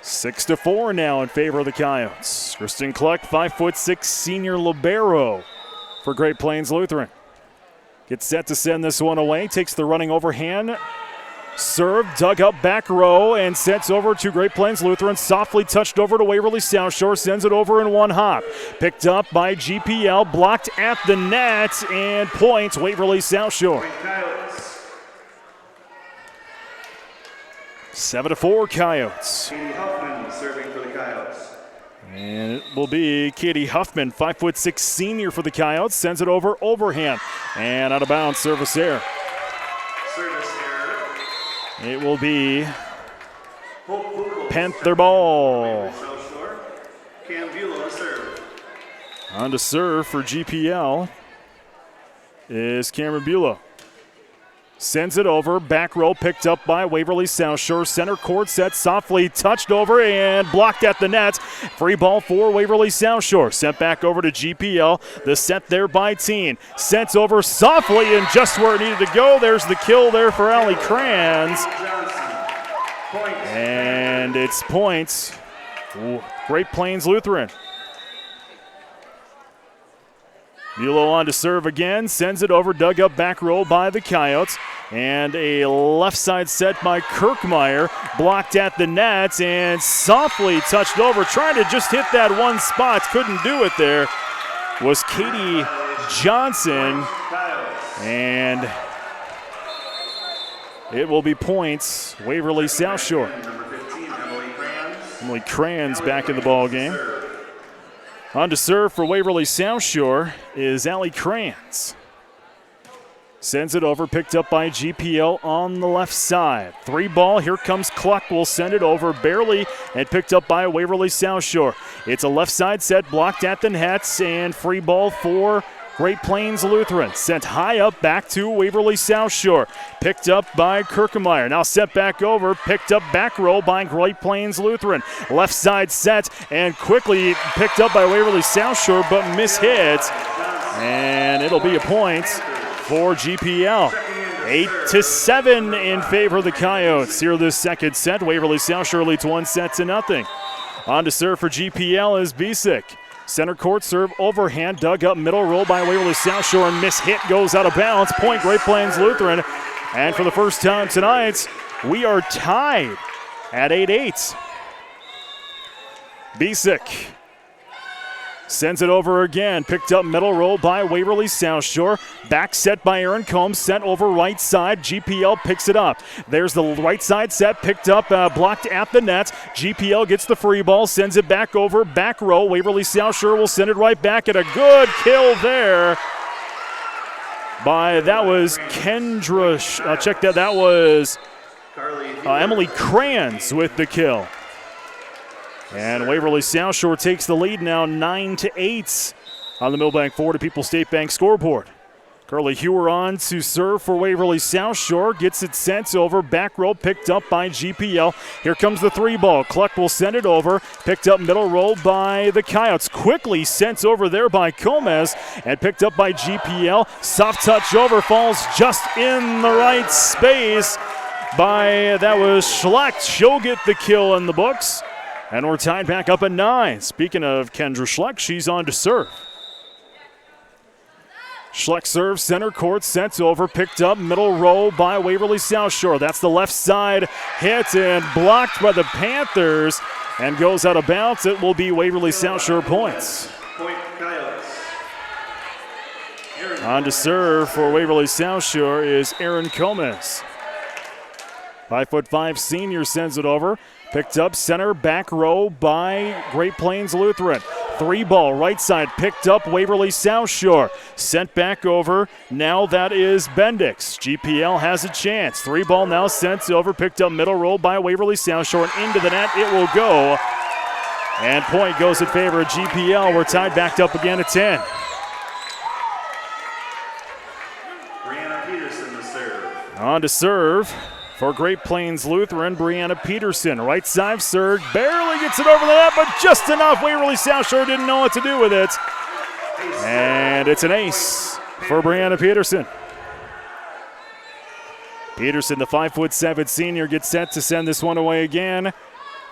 6-4 now in favor of the Coyotes. Kristen Cluck, 5'6" senior libero for Great Plains Lutheran. Gets set to send this one away. Takes the running overhand. Serve, dug up back row, and sets over to Great Plains Lutheran. Softly touched over to Waverly South Shore. Sends it over in one hop. Picked up by GPL. Blocked at the net, and points Waverly South Shore. 7-4 Coyotes. Katie Huffman serving for the Coyotes. And it will be Katie Huffman, 5'6" senior for the Coyotes. Sends it over overhand. And out of bounds, service error. Service error. It will be Panther ball. Cam Bulow to serve. On to serve for GPL is Cameron Bulow. Sends it over, back row picked up by Waverly South Shore. Center court set, softly touched over and blocked at the net. Free ball for Waverly South Shore. Sent back over to GPL. The set there by Teen. Sets over softly and just where it needed to go. There's the kill there for Allie Kranz. And it's points. Great Plains Lutheran. Mulo on to serve again, sends it over, dug up back row by the Coyotes. And a left side set by Kirkmeyer, blocked at the net and softly touched over, trying to just hit that one spot. Couldn't do it there. Was Katie Johnson. And it will be points, Waverly South Shore. Emily Kranz back in the ball game. On to serve for Waverly South Shore is Allie Kranz. Sends it over, picked up by GPL on the left side. 3 ball, here comes Cluck, will send it over barely and picked up by Waverly South Shore. It's a left side set, blocked at the nets, and free ball for Great Plains Lutheran. Sent high up back to Waverly South Shore. Picked up by Kirkemeyer. Now set back over, picked up back row by Great Plains Lutheran. Left side set and quickly picked up by Waverly South Shore, but mishit. And it'll be a point for GPL. 8-7 in favor of the Coyotes here this second set. Waverly South Shore leads 1-0. On to serve for GPL is Bisick. Center court serve overhand, dug up middle, roll by Waverly South Shore, and mishit goes out of bounds. Point Great Plains Lutheran. And for the first time tonight, we are tied at 8-8. Bisick sends it over again. Picked up middle roll by Waverly South Shore. Back set by Aaron Combs. Sent over right side. GPL picks it up. There's the right side set. Picked up, blocked at the net. GPL gets the free ball. Sends it back over. Back row. Waverly South Shore will send it right back. At a good kill there that was Kendra. Check that. That was Emily Kranz with the kill. And Waverly South Shore takes the lead now 9-8 on the Millbank Ford at People's State Bank scoreboard. Carly Hewer on to serve for Waverly South Shore. Gets it sent over. Back row picked up by GPL. Here comes the 3 ball. Cluck will send it over. Picked up middle roll by the Coyotes. Quickly sent over there by Gomez and picked up by GPL. Soft touch over. Falls just in the right space that was Schlecht. She'll get the kill in the books. And we're tied back up at 9. Speaking of Kendra Schlecht, she's on to serve. Schlecht serves center court, sent over, picked up middle row by Waverly South Shore. That's the left side hit and blocked by the Panthers and goes out of bounds. It will be Waverly South Shore points. On to serve for Waverly South Shore is Aaron Gomez. 5'5" senior sends it over. Picked up center back row by Great Plains Lutheran. 3 ball right side picked up Waverly South Shore. Sent back over. Now that is Bendix. GPL has a chance. 3 ball now sent over. Picked up middle roll by Waverly South Shore and into the net it will go. And point goes in favor of GPL. We're tied back up again at 10. Brianna Peterson to serve. On to serve for Great Plains Lutheran, Brianna Peterson. Right side serve, barely gets it over the net, but just enough. Waverly South Shore didn't know what to do with it. And it's an ace for Brianna Peterson. Peterson, the 5'7" senior, gets set to send this one away again.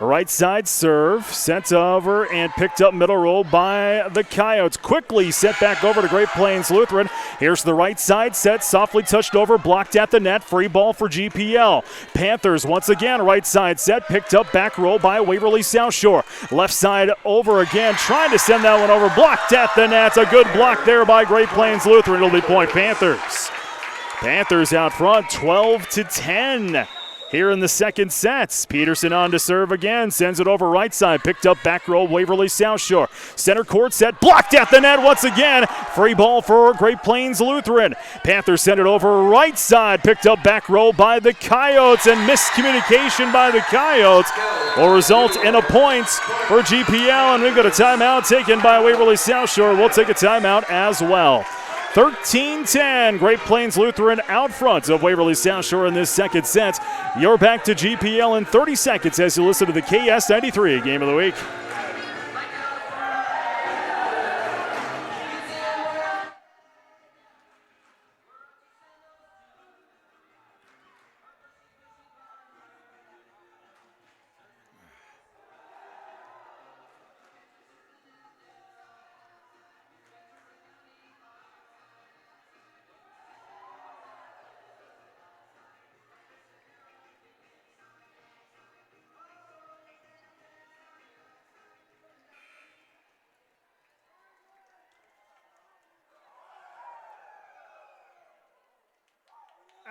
Right side serve, sent over and picked up middle roll by the Coyotes. Quickly set back over to Great Plains Lutheran. Here's the right side set, softly touched over, blocked at the net. Free ball for GPL. Panthers once again, right side set, picked up back roll by Waverly South Shore. Left side over again, trying to send that one over, blocked at the net. A good block there by Great Plains Lutheran. It'll be point Panthers. Panthers out front, 12-10. Here in the second set, Peterson on to serve again, sends it over right side, picked up back row, Waverly South Shore. Center court set, blocked at the net once again. Free ball for Great Plains Lutheran. Panthers send it over right side, picked up back row by the Coyotes, and miscommunication by the Coyotes will result in a point for GPL, and we've got a timeout taken by Waverly South Shore. We'll take a timeout as well. 13-10, Great Plains Lutheran out front of Waverly South Shore in this second set. You're back to GPL in 30 seconds as you listen to the KS93 Game of the Week.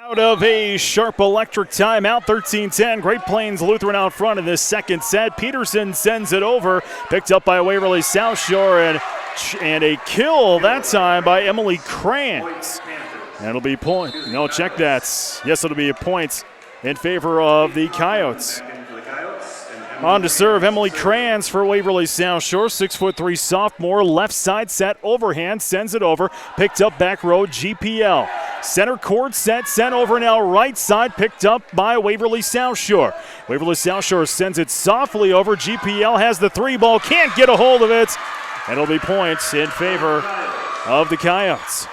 Out of a sharp electric timeout, 13-10. Great Plains Lutheran out front in this second set. Peterson sends it over, picked up by Waverly South Shore, and a kill that time by Emily Kranz. And it'll be point. No, check that. Yes, it'll be a point in favor of the Coyotes. On to serve, Emily Kranz for Waverly South Shore, 6'3" sophomore, left side set, overhand, sends it over, picked up back row, GPL. Center court set, sent over now right side, picked up by Waverly South Shore. Waverly South Shore sends it softly over, GPL has the three ball, can't get a hold of it, and it'll be points in favor of the Coyotes.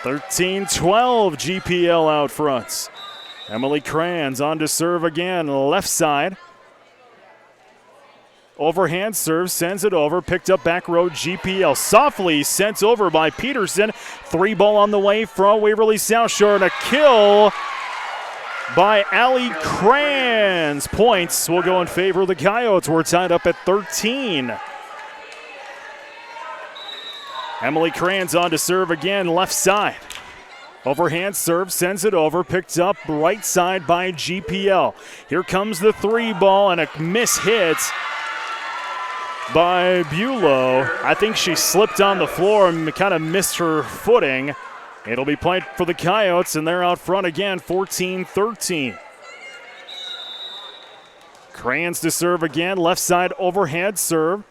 13-12, GPL out front. Emily Kranz on to serve again, left side. Overhand serve, sends it over, picked up back row, GPL. Softly sent over by Peterson. Three ball on the way from Waverly South Shore, and a kill by Allie Kranz. Points will go in favor of the Coyotes. We're tied up at 13. Emily Kranz on to serve again, left side. Overhand serve, sends it over, picked up right side by GPL. Here comes the three ball, and a miss hit by Bulow. I think she slipped on the floor and kind of missed her footing. It'll be point for the Coyotes, and they're out front again, 14-13. Kranz to serve again, left side overhead serve.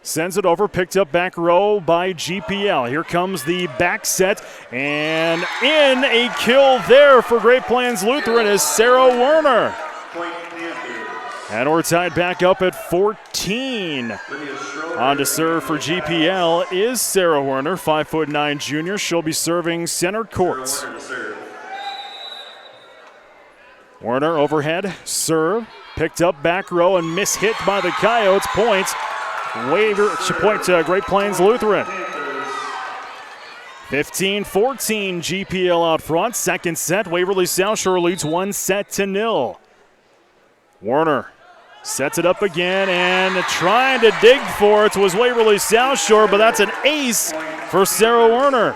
Sends it over, picked up back row by GPL. Here comes the back set, and in a kill there for Great Plains Lutheran is Sarah Werner. And we're tied back up at 14. On to serve for GPL is Sarah Werner, 5'9" junior. She'll be serving center court. Werner overhead serve, picked up back row and mishit by the Coyotes. Points. Point to Great Plains Lutheran. 15-14, GPL out front. Second set, Waverly South Shore leads 1-0. Werner sets it up again, and trying to dig for it was Waverly South Shore, but that's an ace for Sarah Werner.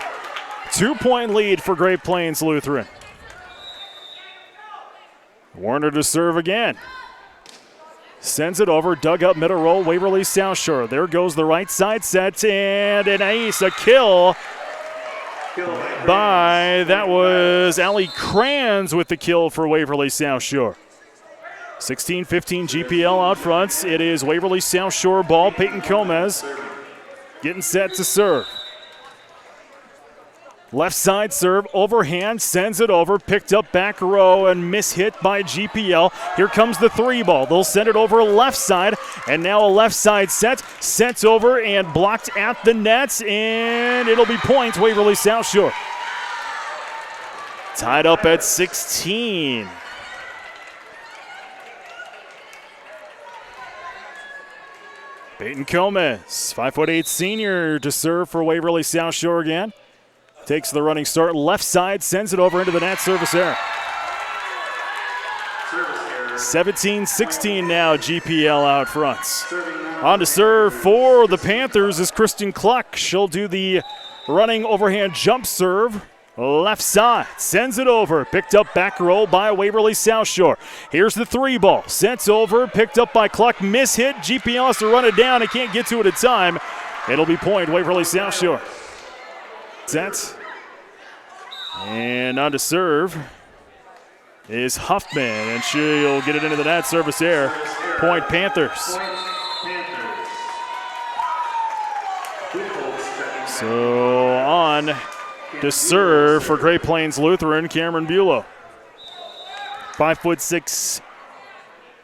2-point lead for Great Plains Lutheran. Werner to serve again. Sends it over, dug up middle row, Waverly South Shore. There goes the right side set, and an ace, a kill by, that was Allie Kranz with the kill for Waverly South Shore. 16-15 GPL out front. It is Waverly South Shore ball. Peyton Gomez getting set to serve. Left side serve, overhand, sends it over, picked up back row and mishit by GPL. Here comes the three ball. They'll send it over left side, and now a left side set, sent over and blocked at the nets, and it'll be points, Waverly South Shore. Tied up at 16. Peyton Gomez, 5'8" senior to serve for Waverly South Shore again. Takes the running start, left side, sends it over into the net, service error. 17-16 now, GPL out front. On to serve for the Panthers is Kristen Cluck. She'll do the running overhand jump serve. Left side, sends it over, picked up back row by Waverly South Shore. Here's the three ball, sent over, picked up by Cluck, mishit. GPL has to run it down, it can't get to it in time. It'll be point, Waverly South Shore. Set. And on to serve is Huffman, and she'll get it into the net, service error. Point Panthers. So on to serve for Great Plains Lutheran, Cameron Bulow. 5'6"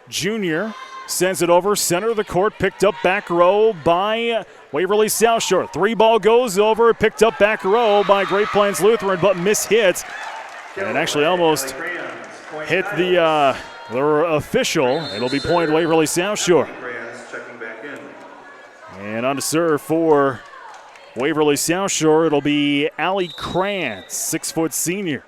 junior. Sends it over, center of the court, picked up back row by Waverly South Shore. Three ball goes over, picked up back row by Great Plains Lutheran, but mishit. And actually almost hit the official. It'll be point Waverly South Shore. And on to serve for Waverly South Shore, it'll be Allie Kranz, 6' senior.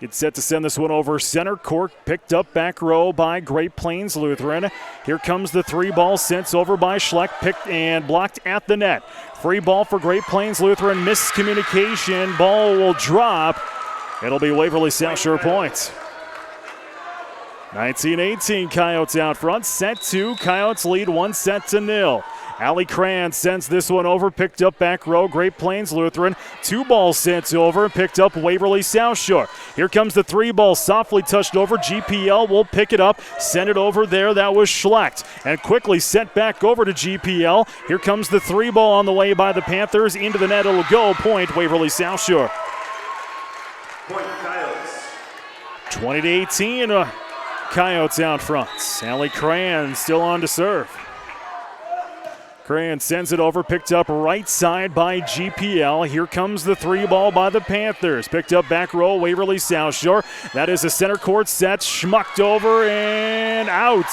Gets set to send this one over center court, picked up back row by Great Plains Lutheran. Here comes the three ball, sent over by Schleck, picked and blocked at the net. Free ball for Great Plains Lutheran, miscommunication, ball will drop, It'll be Waverly South Shore points. 19-18, Coyotes out front. Set 2, Coyotes lead 1-0. Allie Cran sends this one over, picked up back row, Great Plains Lutheran. 2 ball sent over, picked up Waverly South Shore. Here comes the 3 ball, softly touched over. GPL will pick it up, send it over there. That was Schlecht. And quickly sent back over to GPL. Here comes the 3 ball on the way by the Panthers. Into the net it'll go. Point Waverly South Shore. Point Coyotes. 20-18. Coyotes out front. Allie Cran still on to serve. Cran sends it over, picked up right side by GPL. Here comes the 3 ball by the Panthers. Picked up back row, Waverly South Shore. That is a center court set, schmucked over and out.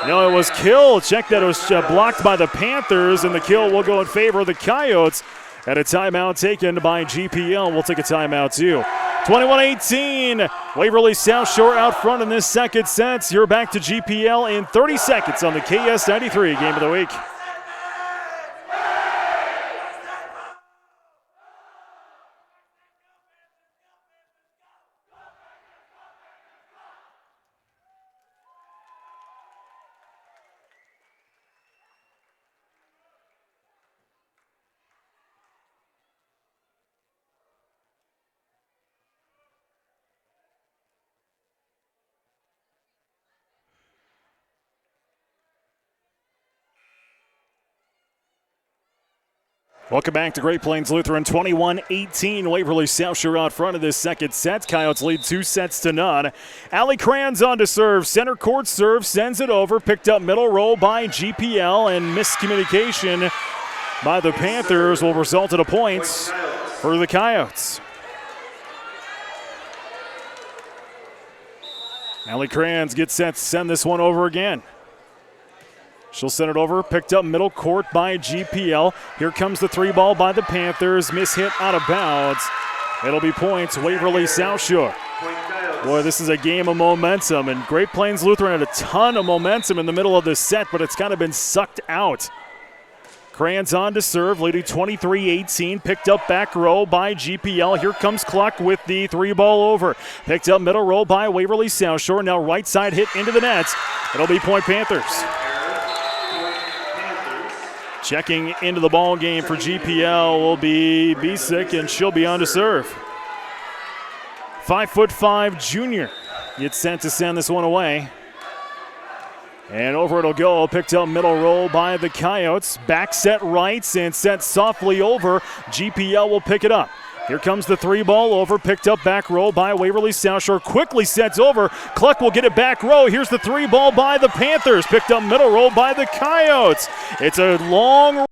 No, it was kill. Check that, it was blocked by the Panthers, and the kill will go in favor of the Coyotes. At a timeout taken by GPL. We'll take a timeout too. 21-18, Waverly South Shore out front in this second set. You're back to GPL in 30 seconds on the KS93 Game of the Week. Welcome back to Great Plains Lutheran. 21-18, Waverly South Shore out front of this second set. Coyotes lead 2-0. Allie Cran's on to serve. Center court serve, sends it over. Picked up middle row by GPL, and miscommunication by the Panthers will result in a point for the Coyotes. Allie Crans gets set to send this one over again. She'll send it over, picked up middle court by GPL. Here comes the 3 ball by the Panthers. Miss hit out of bounds. It'll be points, Waverly South Shore. Boy, this is a game of momentum, and Great Plains Lutheran had a ton of momentum in the middle of this set, but it's kind of been sucked out. Crans on to serve, leading 23-18. Picked up back row by GPL. Here comes Cluck with the 3 ball over. Picked up middle row by Waverly South Shore. Now right side hit into the nets. It'll be point Panthers. Checking into the ball game for GPL will be Bisick, and she'll be on to serve. 5'5" junior gets sent to send this one away. And over it'll go. Picked up middle row by the Coyotes. Back set rights and set softly over. GPL will pick it up. Here comes the 3 ball over, picked up back row by Waverly South Shore. Quickly sets over. Cluck will get it back row. Here's the 3 ball by the Panthers. Picked up middle row by the Coyotes. It's a long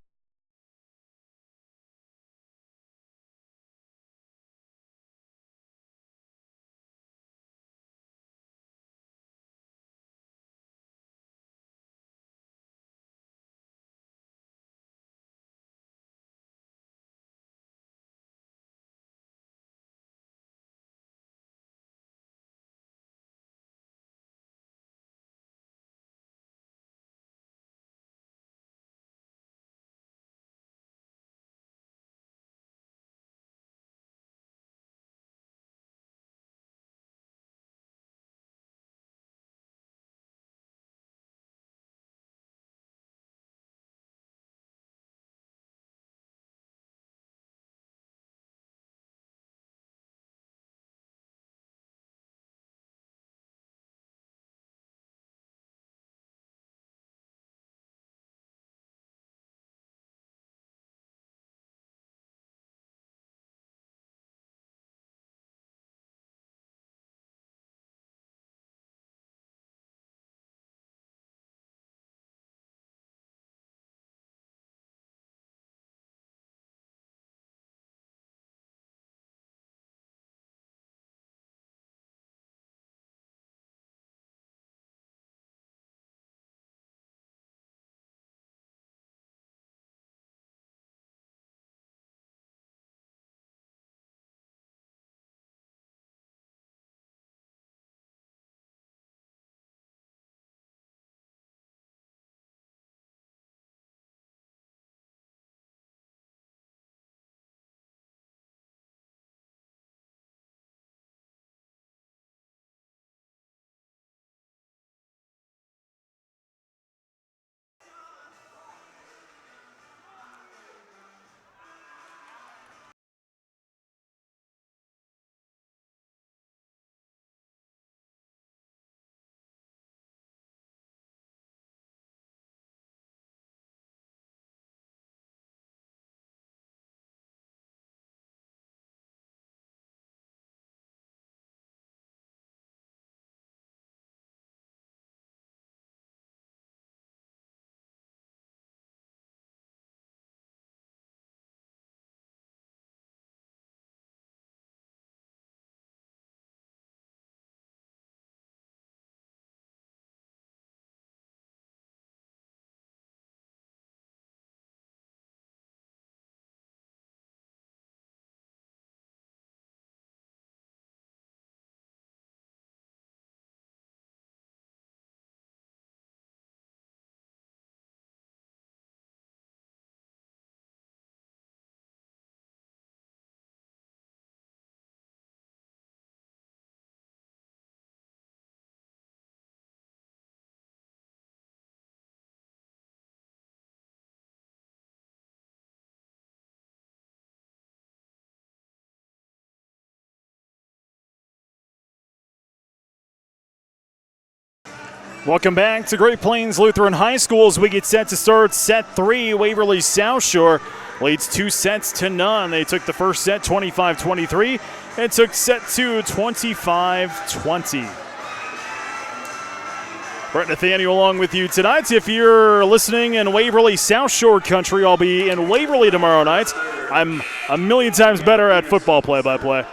Welcome back to Great Plains Lutheran High School as we get set to start set 3. Waverly South Shore leads 2-0. They took the first set 25-23 and took set 2 25-20. Brett Nathaniel along with you tonight. If you're listening in Waverly South Shore country, I'll be in Waverly tomorrow night. I'm a million times better at football play-by-play.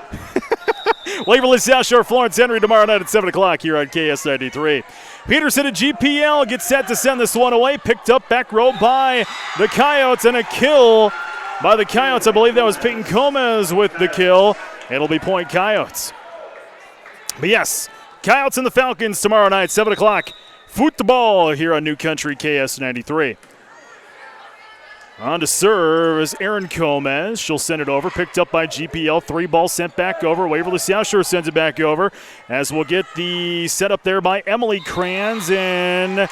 Waverly South Shore, Florence Henry tomorrow night at 7 o'clock here on KS93. Peterson at GPL gets set to send this one away. Picked up back row by the Coyotes, and a kill by the Coyotes. I believe that was Peyton Gomez with the kill. It'll be point Coyotes. But yes, Coyotes and the Falcons tomorrow night, 7 o'clock. Football here on New Country KS93. On to serve is Erin Gomez. She'll send it over. Picked up by GPL. 3 ball sent back over. Waverly South Shore sends it back over. As we'll get the setup there by Emily Kranz. And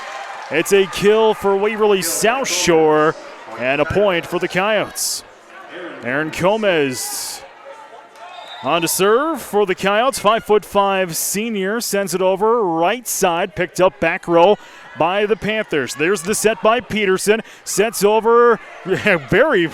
it's a kill for Waverly South Shore and a point for the Coyotes. Erin Gomez on to serve for the Coyotes. 5'5" senior sends it over right side. Picked up back row by the Panthers. There's the set by Peterson. Sets over very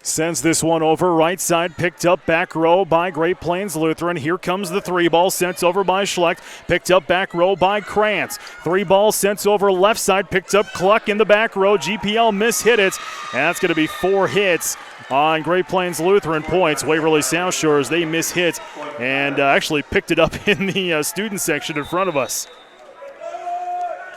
sends this one over right side, picked up back row by Great Plains Lutheran. Here comes the 3 ball, sent over by Schlecht, picked up back row by Krantz. 3 ball sent over left side, picked up Cluck in the back row. GPL mishit it, and that's going to be 4 hits on Great Plains Lutheran points. Waverly South Shore, they mishit and actually picked it up in the student section in front of us.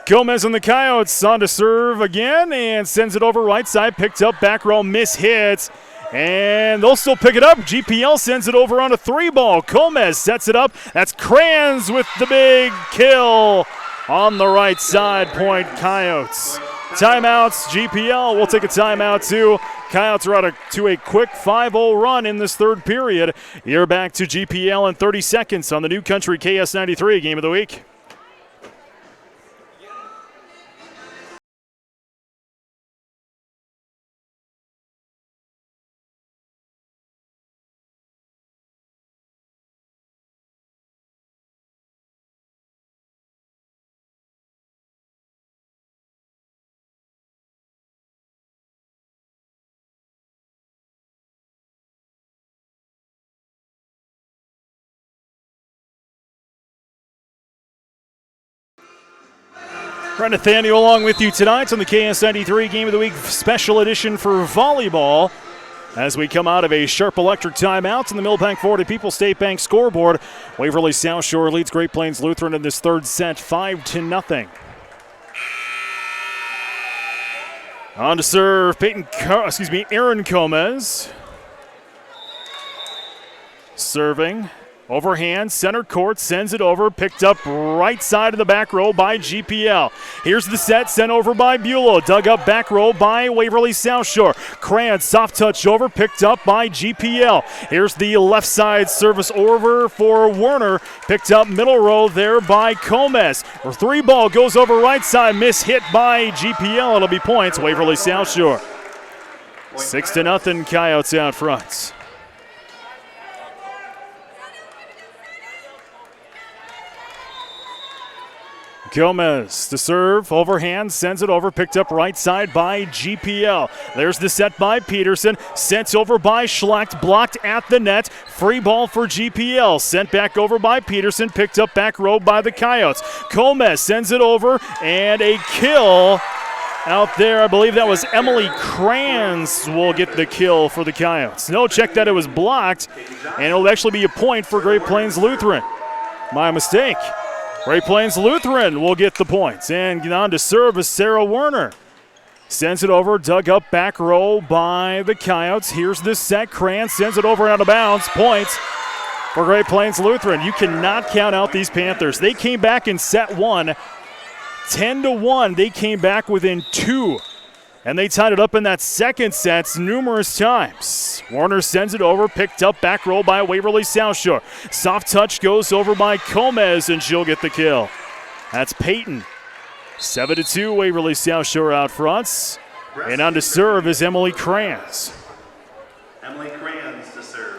Gomez and the Coyotes on to serve again and sends it over right side. Picked up back row, mishits, and they'll still pick it up. GPL sends it over on a 3 ball. Gomez sets it up. That's Kranz with the big kill on the right side. Point Coyotes. Timeouts, GPL. We'll take a timeout too. Coyotes are out to a quick 5-0 run in this third period. You're back to GPL in 30 seconds on the New Country KS93 Game of the Week. Brett Nathaniel along with you tonight on the KS93 Game of the Week special edition for volleyball. As we come out of a sharp electric timeout in the Millbank Florida People's State Bank scoreboard, Waverly South Shore leads Great Plains Lutheran in this third set 5-0. On to serve Erin Gomez. Serving. Overhand, center court, sends it over, picked up right side of the back row by GPL. Here's the set, sent over by Bulow, dug up back row by Waverly South Shore. Krantz, soft touch over, picked up by GPL. Here's the left side service over for Werner, picked up middle row there by Gomez. Her 3 ball goes over right side, miss hit by GPL. It'll be points, Waverly South Shore. 6-0, Coyotes out front. Gomez to serve, overhand, sends it over, picked up right side by GPL. There's the set by Peterson, sent over by Schlecht, blocked at the net. Free ball for GPL, sent back over by Peterson, picked up back row by the Coyotes. Gomez sends it over, and a kill out there. I believe that was Emily Kranz will get the kill for the Coyotes. No, check that it was blocked, and it'll actually be a point for Great Plains Lutheran. My mistake. Great Plains Lutheran will get the points. And on to serve is Sarah Werner. Sends it over, dug up back row by the Coyotes. Here's the set. Kranz sends it over out of bounds. Points. for Great Plains Lutheran. You cannot count out these Panthers. They came back in set one, 10-1. They came back within 2. And they tied it up in that second set numerous times. Warner sends it over, picked up back row by Waverly South Shore. Soft touch goes over by Gomez, and she'll get the kill. That's Peyton. 7-2, Waverly South Shore out front. And on to serve is Emily Kranz. Emily Kranz to serve.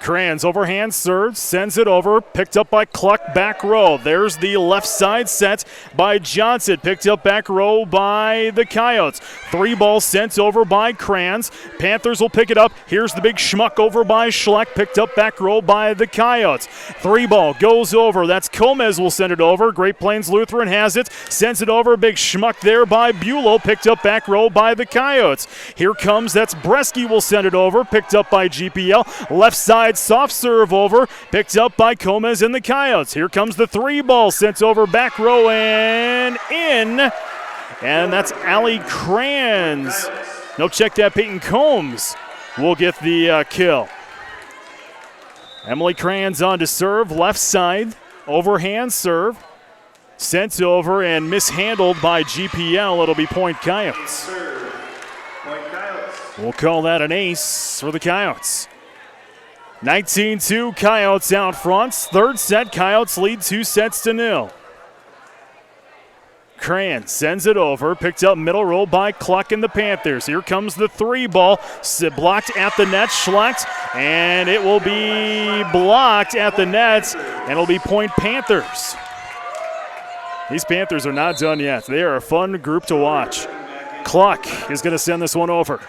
Kranz overhand serves, sends it over, picked up by Cluck, back row. There's the left side set by Johnson, picked up back row by the Coyotes. 3 ball sent over by Kranz. Panthers will pick it up. Here's the big schmuck over by Schleck, picked up back row by the Coyotes. 3 ball goes over. That's Gomez will send it over. Great Plains Lutheran has it, sends it over. Big schmuck there by Bulow, picked up back row by the Coyotes. Here comes, that's Bresky will send it over, picked up by GPL. Left side soft serve over, picked up by Gomez and the Coyotes. Here comes the 3 ball, sent over back row and in. And that's Allie Kranz. No, check that, Peyton Combs will get the kill. Emily Kranz on to serve, left side, overhand serve. Sent over and mishandled by GPL. It'll be point Coyotes. We'll call that an ace for the Coyotes. 19-2, Coyotes out front. Third set, Coyotes lead 2-0. Kranz sends it over, picked up middle row by Cluck and the Panthers. Here comes the 3 ball, blocked at the net, Schlecht, and it will be blocked at the net, and it'll be point Panthers. These Panthers are not done yet. They are a fun group to watch. Cluck is going to send this one over.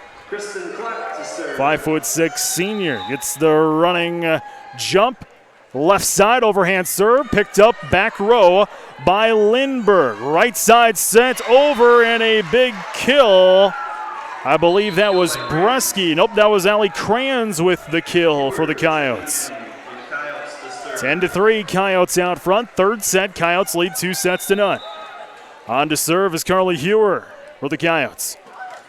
5'6" senior gets the running jump. Left side overhand serve, picked up back row by Lindberg. Right side sent over and a big kill. I believe that was Bresky. Nope, that was Allie Kranz with the kill for the Coyotes. 10-3, Coyotes out front. Third set, Coyotes lead 2-0. On to serve is Carly Hewer for the Coyotes.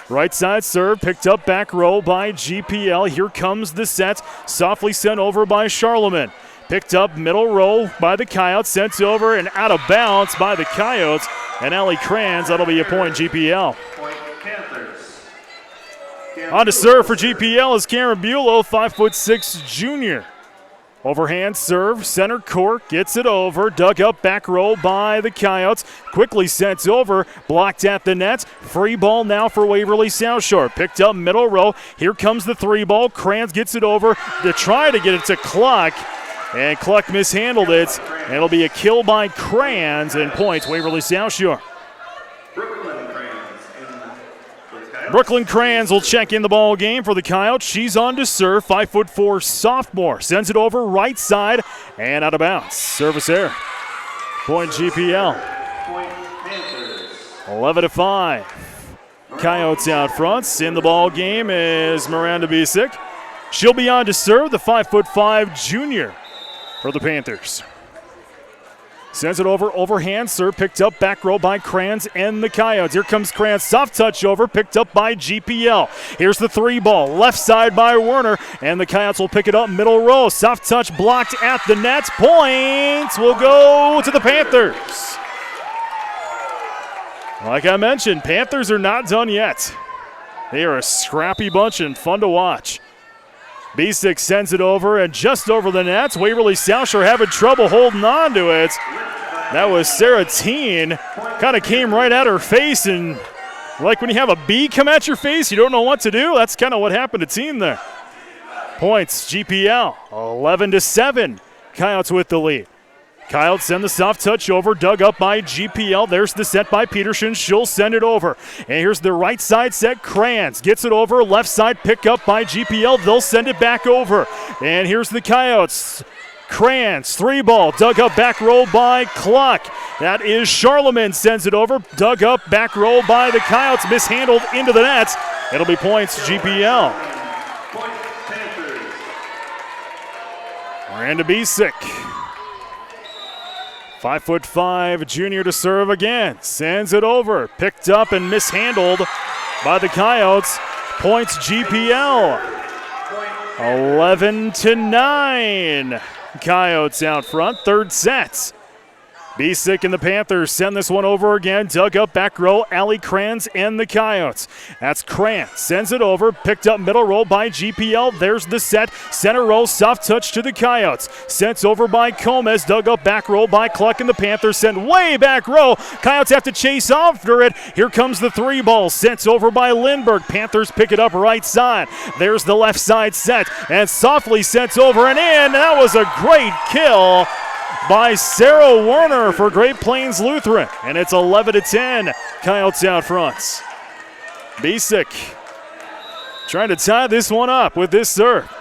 Right side serve, picked up back row by GPL. Here comes the set, softly sent over by Charlemagne. Picked up middle row by the Coyotes, sent over and out of bounds by the Coyotes. And Allie Kranz, that'll be a point GPL. On to serve for GPL is Karen Bulow, 5'6" junior. Overhand serve, center court, gets it over, dug up back row by the Coyotes, quickly sent over, blocked at the net, free ball now for Waverly South Shore, picked up middle row, here comes the 3 ball, Kranz gets it over to try to get it to Cluck, and Cluck mishandled it, and it'll be a kill by Kranz, and points Waverly South Shore. Brooklyn Kranz will check in the ball game for the Coyotes. She's on to serve, 5'4" sophomore. Sends it over right side and out of bounds. Service error. Point GPL. 11-5. Coyotes out front. In the ball game is Miranda Bisick. She'll be on to serve, the 5'5" junior for the Panthers. Sends it over, overhand serve, picked up back row by Kranz and the Coyotes. Here comes Kranz, soft touch over, picked up by GPL. Here's the 3 ball, left side by Werner, and the Coyotes will pick it up middle row. Soft touch blocked at the net. Points will go to the Panthers. Like I mentioned, Panthers are not done yet. They are a scrappy bunch and fun to watch. Bisick sends it over and just over the nets. Waverly South Shore having trouble holding on to it. That was Sarah Teen. Kind of came right at her face, and like when you have a bee come at your face, you don't know what to do. That's kind of what happened to Teen there. Points, GPL, 11-7. Coyotes with the lead. Coyotes send the soft touch over, dug up by GPL. There's the set by Peterson. She'll send it over. And here's the right side set. Kranz gets it over. Left side pick up by GPL. They'll send it back over. And here's the Coyotes. Kranz, 3 ball, dug up back row by Cluck. That is Charlemagne, sends it over. Dug up back row by the Coyotes. Mishandled into the net. It'll be points GPL. Miranda Bisick. 5'5" junior to serve again. Sends it over. Picked up and mishandled by the Coyotes. Points GPL. 11-9. Coyotes out front, third set. Bisick and the Panthers send this one over again. Dug up back row, Allie Kranz and the Coyotes. That's Kranz, sends it over, picked up middle row by GPL. There's the set. Center row, soft touch to the Coyotes. Sent over by Comas, dug up back row by Cluck and the Panthers send way back row. Coyotes have to chase after it. Here comes the three ball, sent over by Lindbergh. Panthers pick it up right side. There's the left side set, and softly sent over and in. That was a great kill by Sarah Werner for Great Plains Lutheran, and it's 11-10. Coyotes out front. Bisick trying to tie this one up with this serve.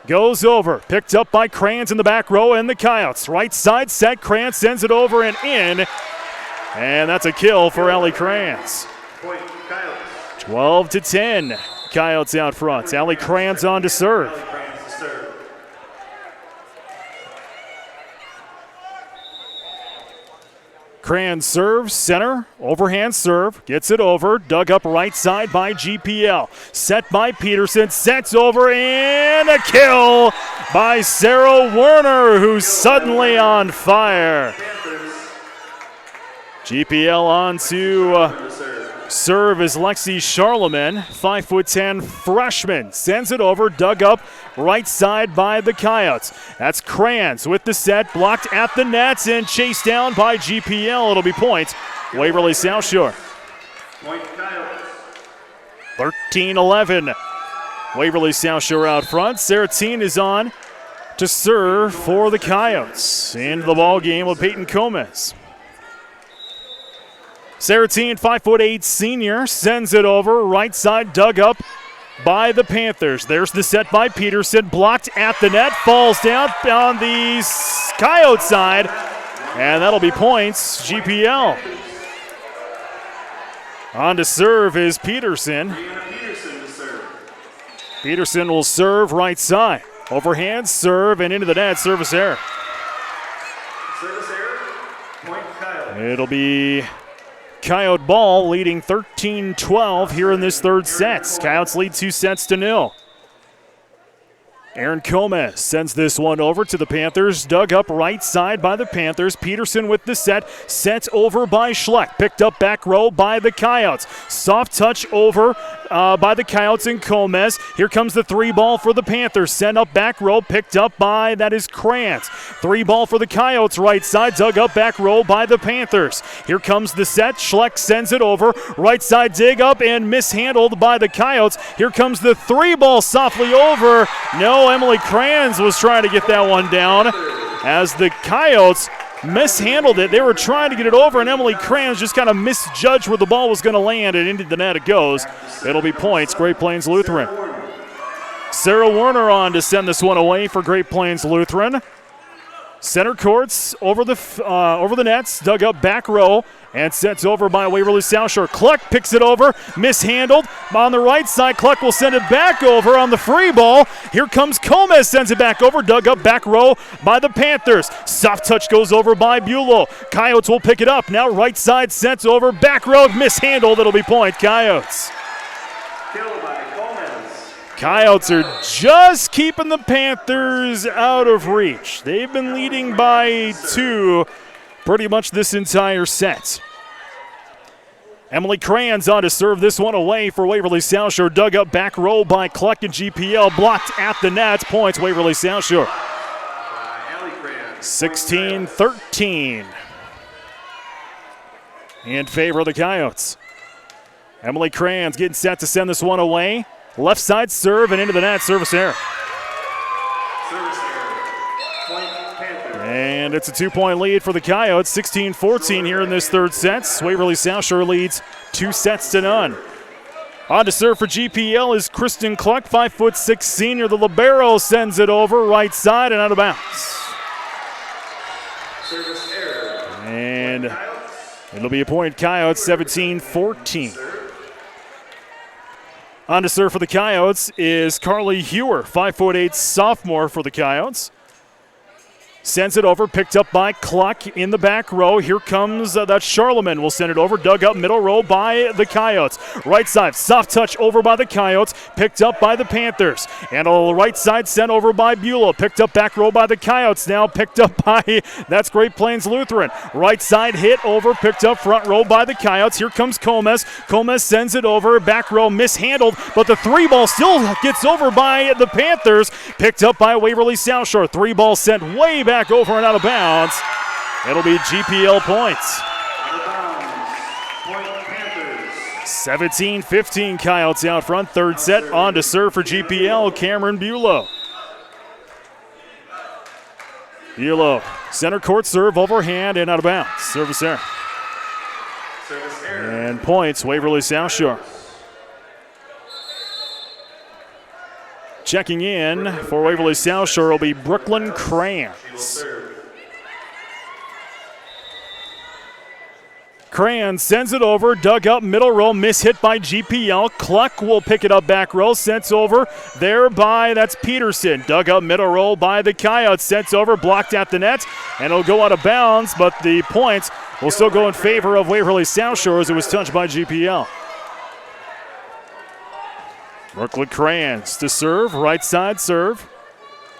Goes over, picked up by Kranz in the back row and the Coyotes. Right side set, Kranz sends it over and in, and that's a kill for Allie Kranz. 12-10. Coyotes out front. Allie Kranz on to serve. Kranz serves, center, overhand serve, gets it over, dug up right side by GPL. Set by Peterson, sets over, and a kill by Sarah Werner, who's suddenly on fire. GPL on to serve is Lexi Charlemagne, 5'10" freshman. Sends it over, dug up right side by the Coyotes. That's Kranz with the set, blocked at the nets and chased down by GPL. It'll be points. Waverly South Shore. 13-11. Waverly South Shore out front. Saratine is on to serve for the Coyotes. Into the ball game with Peyton Comas. Saratine, 5'8" senior, sends it over, right side dug up by the Panthers. There's the set by Peterson, blocked at the net, falls down on the Coyote side, and that'll be points, GPL. On to serve is Peterson. Peterson will serve right side. Overhand serve and into the net, service error. It'll be Coyote ball, leading 13-12 here in this third set. Coyotes lead 2-0. Aaron Comas sends this one over to the Panthers. Dug up right side by the Panthers. Peterson with the set. Sent over by Schleck. Picked up back row by the Coyotes. Soft touch over by the Coyotes and Comas. Here comes the three ball for the Panthers. Sent up back row. Picked up by, that is Krantz. Three ball for the Coyotes right side. Dug up back row by the Panthers. Here comes the set. Schleck sends it over. Right side dig up and mishandled by the Coyotes. Here comes the three ball softly over. No, Emily Kranz was trying to get that one down as the Coyotes mishandled it. They were trying to get it over, and Emily Kranz just kind of misjudged where the ball was going to land, and into the net it goes. It'll be points, Great Plains Lutheran. Sarah Werner on to send this one away for Great Plains Lutheran. Center courts over the nets, dug up back row, and sets over by Waverly South Shore. Cluck picks it over, mishandled. On the right side, Cluck will send it back over on the free ball. Here comes Comas, sends it back over, dug up back row by the Panthers. Soft touch goes over by Bulow. Coyotes will pick it up. Now right side sets over, back row, mishandled. It'll be point, Coyotes. Coyotes are just keeping the Panthers out of reach. They've been leading by 2 pretty much this entire set. Emily Kranz on to serve this one away for Waverly South Shore. Dug up back row by Cluck and GPL. Blocked at the net. Points, Waverly South Shore. 16-13. In favor of the Coyotes. Emily Kranz getting set to send this one away. Left side serve and into the net, service error. And it's a 2-point lead for the Coyotes, 16-14 here in this third set. Waverly South Shore leads 2-0. On to serve for GPL is Kristen Cluck, 5'6" senior. The libero sends it over right side and out of bounds. And it'll be a point, Coyotes, 17-14. On to serve for the Coyotes is Carly Hewer, 5'8" sophomore for the Coyotes. Sends it over, picked up by Cluck in the back row. Here comes that's Charlemagne. Will send it over, dug up middle row by the Coyotes. Right side, soft touch over by the Coyotes, picked up by the Panthers. And on the right side, sent over by Bulow. Picked up back row by the Coyotes. Now picked up by, that's Great Plains Lutheran. Right side hit over, picked up front row by the Coyotes. Here comes Comas. Comas sends it over, back row mishandled, but the 3-ball still gets over by the Panthers. Picked up by Waverly South Shore. 3-ball sent way back over and out of bounds. It'll be GPL points. Out of bounds. Point Panthers. 17-15 Coyotes out front. Third set on to serve for GPL, Cameron Bulow. Bulow, center court serve, overhand and out of bounds. Service error. Service error. And points, Waverly South Shore. Checking in for Waverly South Shore will be Brooklyn Crayons. Crayons sends it over, dug up middle row, mishit by GPL. Cluck will pick it up back row, sent over there by, that's Peterson. Dug up middle row by the Coyotes, sent over, blocked at the net, and it'll go out of bounds, but the points will still go in favor of Waverly South Shore as it was touched by GPL. Brooklyn Crayons to serve, right side serve.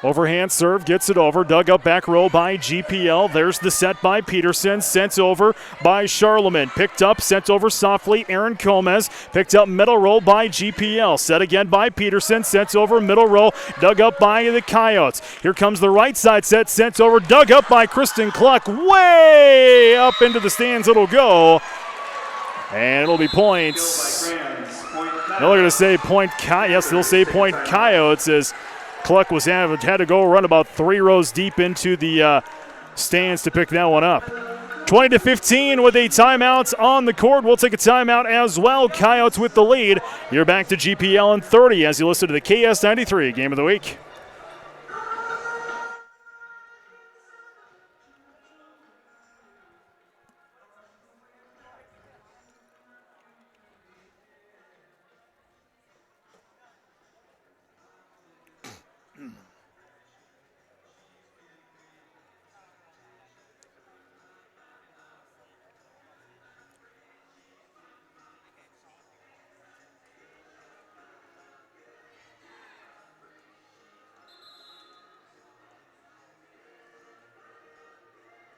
Overhand serve, gets it over, dug up back row by GPL. There's the set by Peterson, sent over by Charlemagne. Picked up, sent over softly, Aaron Comas. Picked up middle row by GPL. Set again by Peterson, sent over middle row, dug up by the Coyotes. Here comes the right side set, sent over, dug up by Kristen Cluck. Way up into the stands it'll go. And it'll be points. They're going to say point, yes, they'll say point Coyotes as Cluck was had to go run about 3 rows deep into the stands to pick that one up. 20-15 with a timeout on the court. We'll take a timeout as well. Coyotes with the lead. You're back to GPL in 30 as you listen to the KS93 Game of the Week.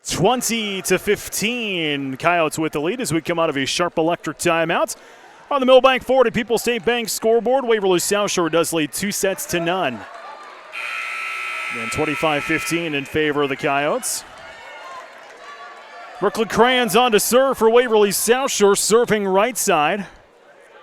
It's 20-15, Coyotes with the lead as we come out of a sharp electric timeout. On the Millbank Ford and People's State Bank scoreboard, Waverly South Shore does lead 2-0. And 25-15 in favor of the Coyotes. Brooklyn Crayons on to serve for Waverly South Shore, serving right side.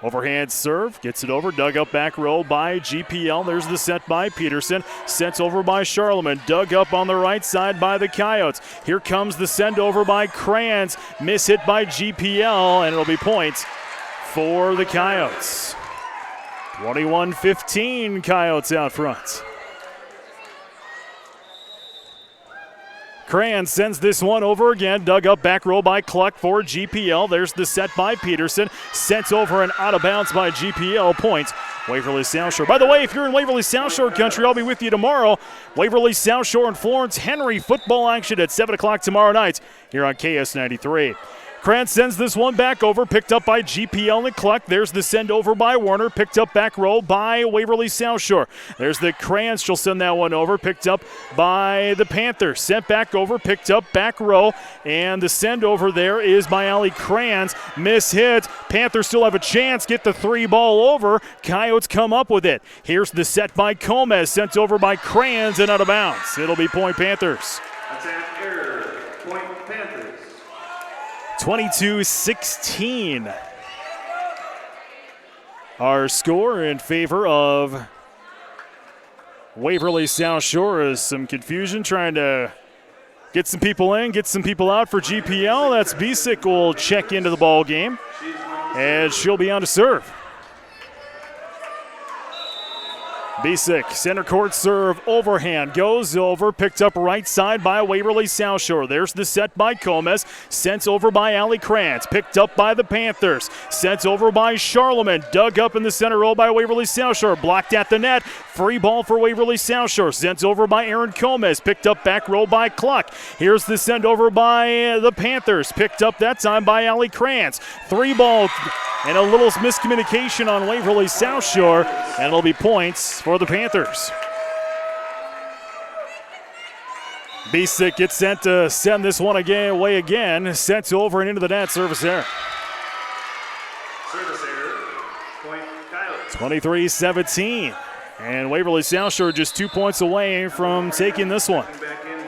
Overhand serve, gets it over, dug up back row by GPL. There's the set by Peterson. Sent over by Charlemagne, dug up on the right side by the Coyotes. Here comes the send over by Crayons. Miss hit by GPL, and it'll be points for the Coyotes. 21-15, Coyotes out front. Crayon sends this one over again. Dug up back row by Cluck for GPL. There's the set by Peterson. Sent over and out of bounds by GPL. Points, Waverly South Shore. By the way, if you're in Waverly South Shore country, I'll be with you tomorrow. Waverly South Shore and Florence Henry football action at 7 o'clock tomorrow night here on KS93. Krantz sends this one back over, picked up by GPL and Cluck. There's the send over by Warner, picked up back row by Waverly South Shore. There's the Krantz, she'll send that one over, picked up by the Panthers. Sent back over, picked up back row, and the send over there is by Allie Krantz. Miss hit. Panthers still have a chance, get the 3-ball over. Coyotes come up with it. Here's the set by Comas, sent over by Krantz and out of bounds. It'll be point Panthers. That's an error. Point Panthers. 22-16. Our score in favor of Waverly South Shore is some confusion trying to get some people in, get some people out for GPL. That's Bisick will check into the ball game, and she'll be on to serve. Bisick, center court serve, overhand, goes over, picked up right side by Waverly South Shore. There's the set by Comas, sent over by Allie Krantz, picked up by the Panthers, sent over by Charlemagne, dug up in the center row by Waverly South Shore, blocked at the net, Free ball for Waverly South Shore. Sent over by Aaron Gomez. Picked up back row by Cluck. Here's the send over by the Panthers. Picked up that time by Allie Krantz. 3 ball and a little miscommunication on Waverly South Shore. And it'll be points for the Panthers. Bisick gets sent to send this one away again. Sent over and into the net. Service error. Service error. Point Coyotes. 23-17. And Waverly South Shore just 2 points away from taking this one. Back in